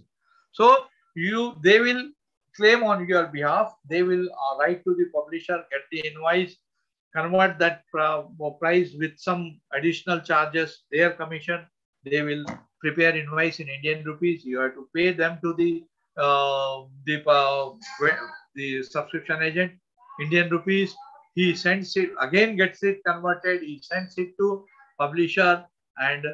So they will claim on your behalf. They will write to the publisher, get the invoice, convert that price with some additional charges, their commission. They will prepare invoice in Indian rupees. You have to pay them to the subscription agent, Indian rupees. He sends it, again gets it converted, he sends it to publisher, and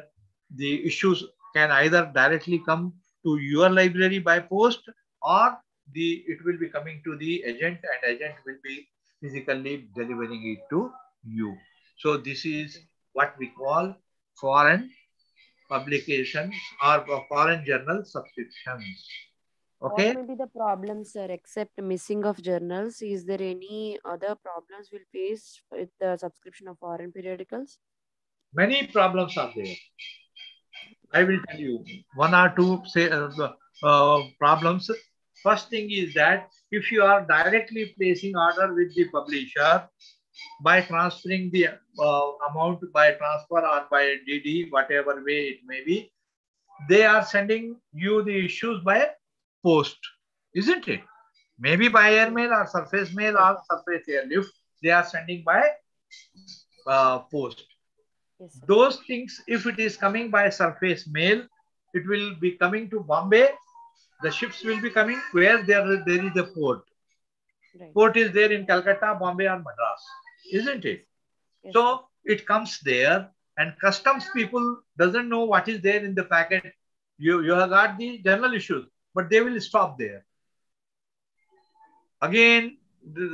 the issues can either directly come to your library by post, or it will be coming to the agent, and agent will be physically delivering it to you. So this is what we call foreign publications or foreign journal subscriptions. Okay. What may be the problem, sir, except missing of journals? Is there any other problems we'll face with the subscription of foreign periodicals? Many problems are there. I will tell you one or two problems. First thing is that if you are directly placing order with the publisher by transferring the amount by transfer or by DD, whatever way it may be, they are sending you the issues by post, isn't it? Maybe by airmail or surface mail or surface airlift, they are sending by post. Yes, those things, if it is coming by surface mail, it will be coming to Bombay. The ships will be coming where there is a port. Right. Port is there in Calcutta, Bombay, or Madras, isn't it? Yes. So it comes there, and customs people doesn't know what is there in the packet. You have got the general issues, but they will stop there. Again,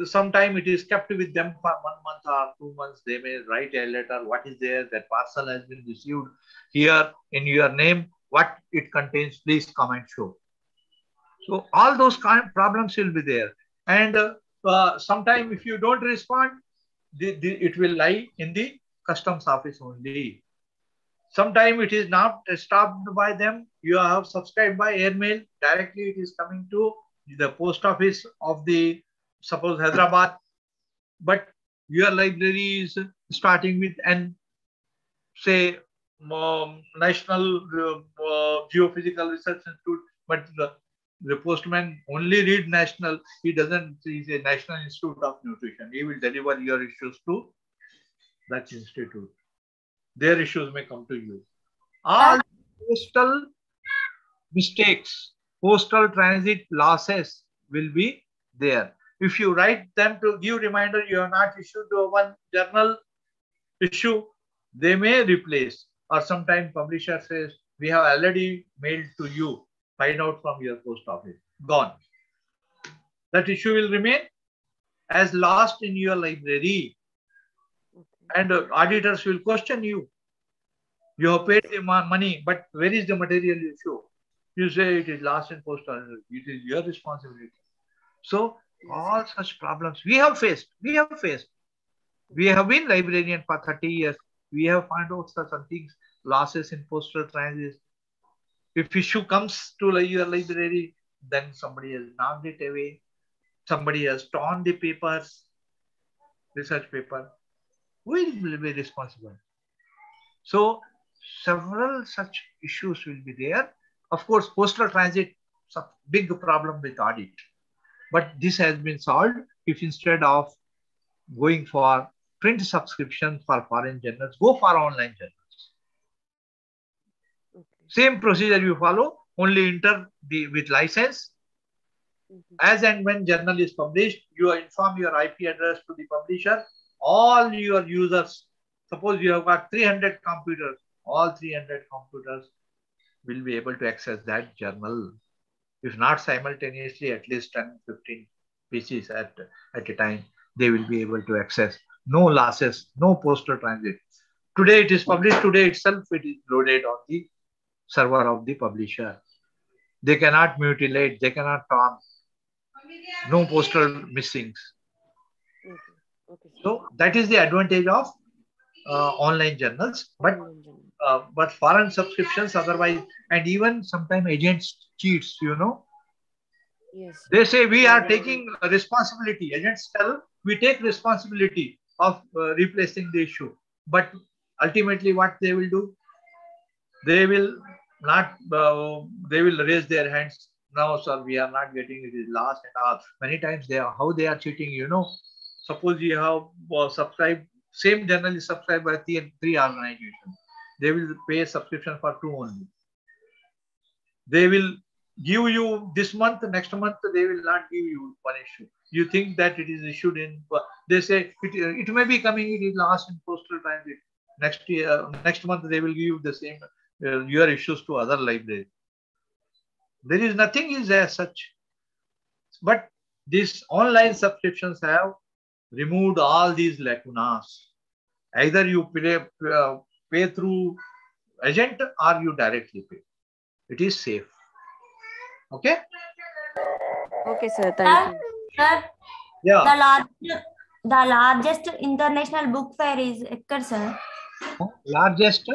sometime it is kept with them for 1 month or 2 months. They may write a letter. What is there? That parcel has been received here in your name. What it contains, please come and show. So all those kind of problems will be there. And sometime if you don't respond, it will lie in the customs office only. Sometime it is not stopped by them. You have subscribed by airmail. Directly it is coming to the post office of the, suppose, Hyderabad. But your library is starting with say, National Geophysical Research Institute. But The postman only read national. He doesn't. He's a National Institute of Nutrition. He will deliver your issues to that institute. Their issues may come to you. All postal mistakes, postal transit losses will be there. If you write them to give reminder, you have not issued one journal issue, they may replace. Or sometimes publisher says, we have already mailed to you. Find out from your post office. Gone. That issue will remain as lost in your library. And auditors will question you. You have paid the money, but where is the material you show? You say it is lost in postal. It is your responsibility. So all such problems we have faced. We have faced. We have been librarian for 30 years. We have found out such things, losses in postal transit. If issue comes to your library, then somebody has knocked it away. Somebody has torn the papers, research paper. Who will be responsible? So several such issues will be there. Of course, postal transit is a big problem with audit. But this has been solved if instead of going for print subscription for foreign journals, go for online journals. Same procedure you follow, only enter with license. As and when journal is published, you inform your IP address to the publisher. All your users, suppose you have got 300 computers, all 300 computers will be able to access that journal. If not simultaneously, at least 10, 15 pieces at a time, they will be able to access. No losses, no postal transit. Today it is published, today itself it is loaded on the server of the publisher. They cannot mutilate, they cannot torn. No postal missings. So that is the advantage of online journals. But foreign subscriptions otherwise, and even sometimes agents cheats, you know. Yes. They say we are taking responsibility. Agents tell we take responsibility of replacing the issue. But ultimately what they will do? They will not, they will raise their hands. No, sir, we are not getting it is lost and all. Many times how they are cheating, you know. Suppose you have subscribed, same journal is subscribed by three organizations. They will pay a subscription for 2 only. They will give you this month, next month they will not give you one issue. You think that it is issued in, they say it may be coming, it is lost in postal transit. Next month they will give you the same, your issues to other libraries. There is nothing is as such. But these online subscriptions have removed all these lacunas. Either you pay through agent or you directly pay. It is safe. Okay? Okay, sir. Thank you. Sir, yeah. The largest international book fair is ekkada, sir? Largest?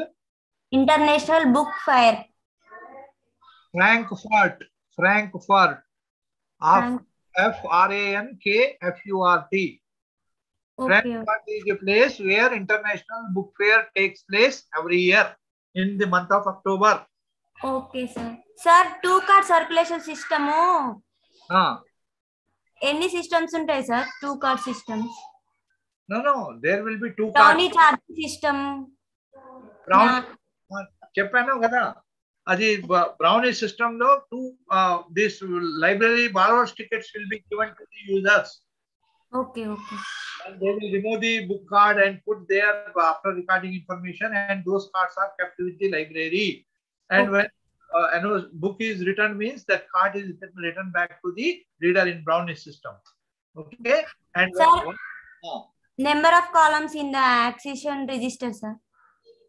International book fair. Frankfurt. F-R-A-N-K-F-U-R-T. Okay. Frankfurt is a place where international book fair takes place every year in the month of October. Okay, sir. Sir, 2-card circulation system. Any systems untai, sir? 2-card systems. No. There will be 2 cards. Brownie charging system. Brownie. Cheppanu kada. Adi Brownie system lo this library borrowers tickets will be given to the users. Okay. And they will remove the book card and put there after recording information, and those cards are kept with the library. And when a book is returned, means that card is returned back to the reader in Brownie system. Okay. And sir, number of columns in the accession register, sir.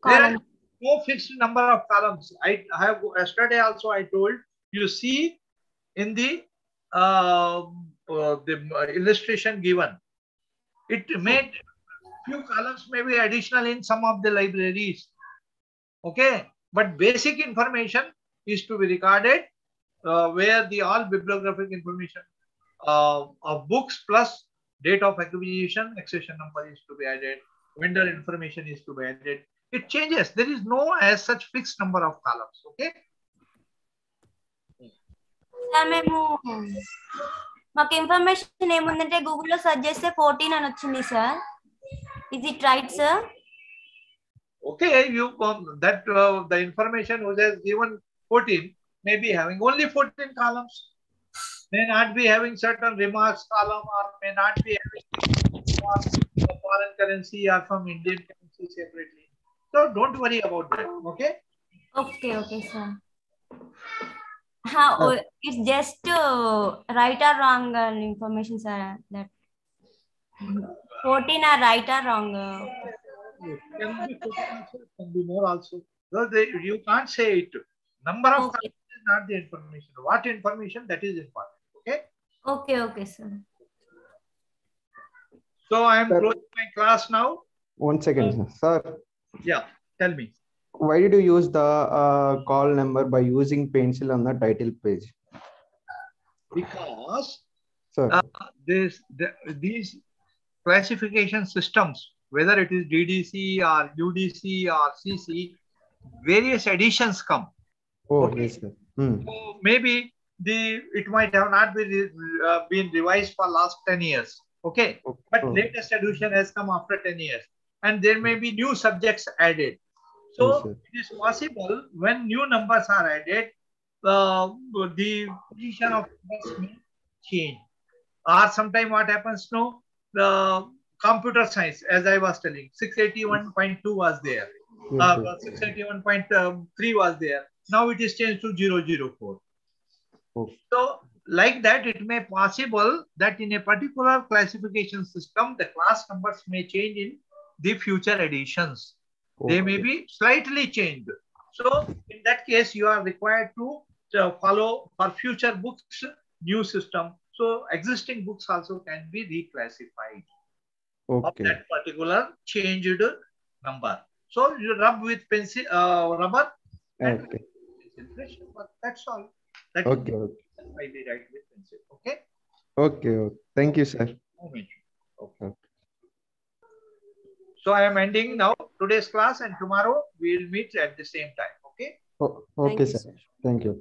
There are no fixed number of columns. I have yesterday also I told you, see in the illustration given, it made few columns may be additional in some of the libraries. Okay, but basic information is to be recorded where the all bibliographic information of books plus date of acquisition, accession number is to be added, vendor information is to be added. It changes. There is no as such fixed number of columns. Okay. Sir మేము మాకు information ఏముందంటే గూగుల్లో search చేస్తే 14 అని వచ్చింది sir. Is it right sir? Okay, you that the information which has given 14 may be having only 14 columns, may not be having certain remarks column, or may not be having foreign currency or from Indian currency separately. So don't worry about that. Okay. Okay, sir. It's just right or wrong information, sir. That 14 are right or wrong? It can be 14 also, it can be more also. So you can't say it. Number of columns is not the information. What information, that is important. Okay. Okay, sir. So I am closing my class now. 1 second, sir. Yeah, tell me. Why did you use the call number by using pencil on the title page? Because Sir. These classification systems, whether it is DDC or UDC or CC, various editions come. Oh, okay. Yes, sir. So maybe it might have not been revised for last 10 years. Okay. But latest edition has come after 10 years. And there may be new subjects added. So it is possible when new numbers are added, the position of numbers may change. Or sometime what happens now, the computer science, as I was telling, 681.2 was there. 681.3 was there. Now it is changed to 004. So like that, it may possible that in a particular classification system, the class numbers may change in the future editions. They may be slightly changed. So in that case, you are required to follow for future books, new system. So existing books also can be reclassified of that particular changed number. So you rub with pencil, rubber, and pencil. That's all. That is why we write with pencil. Okay. Okay. Thank you, sir. Okay. So I am ending now today's class, and tomorrow we will meet at the same time. Okay. Okay, sir. Thank you.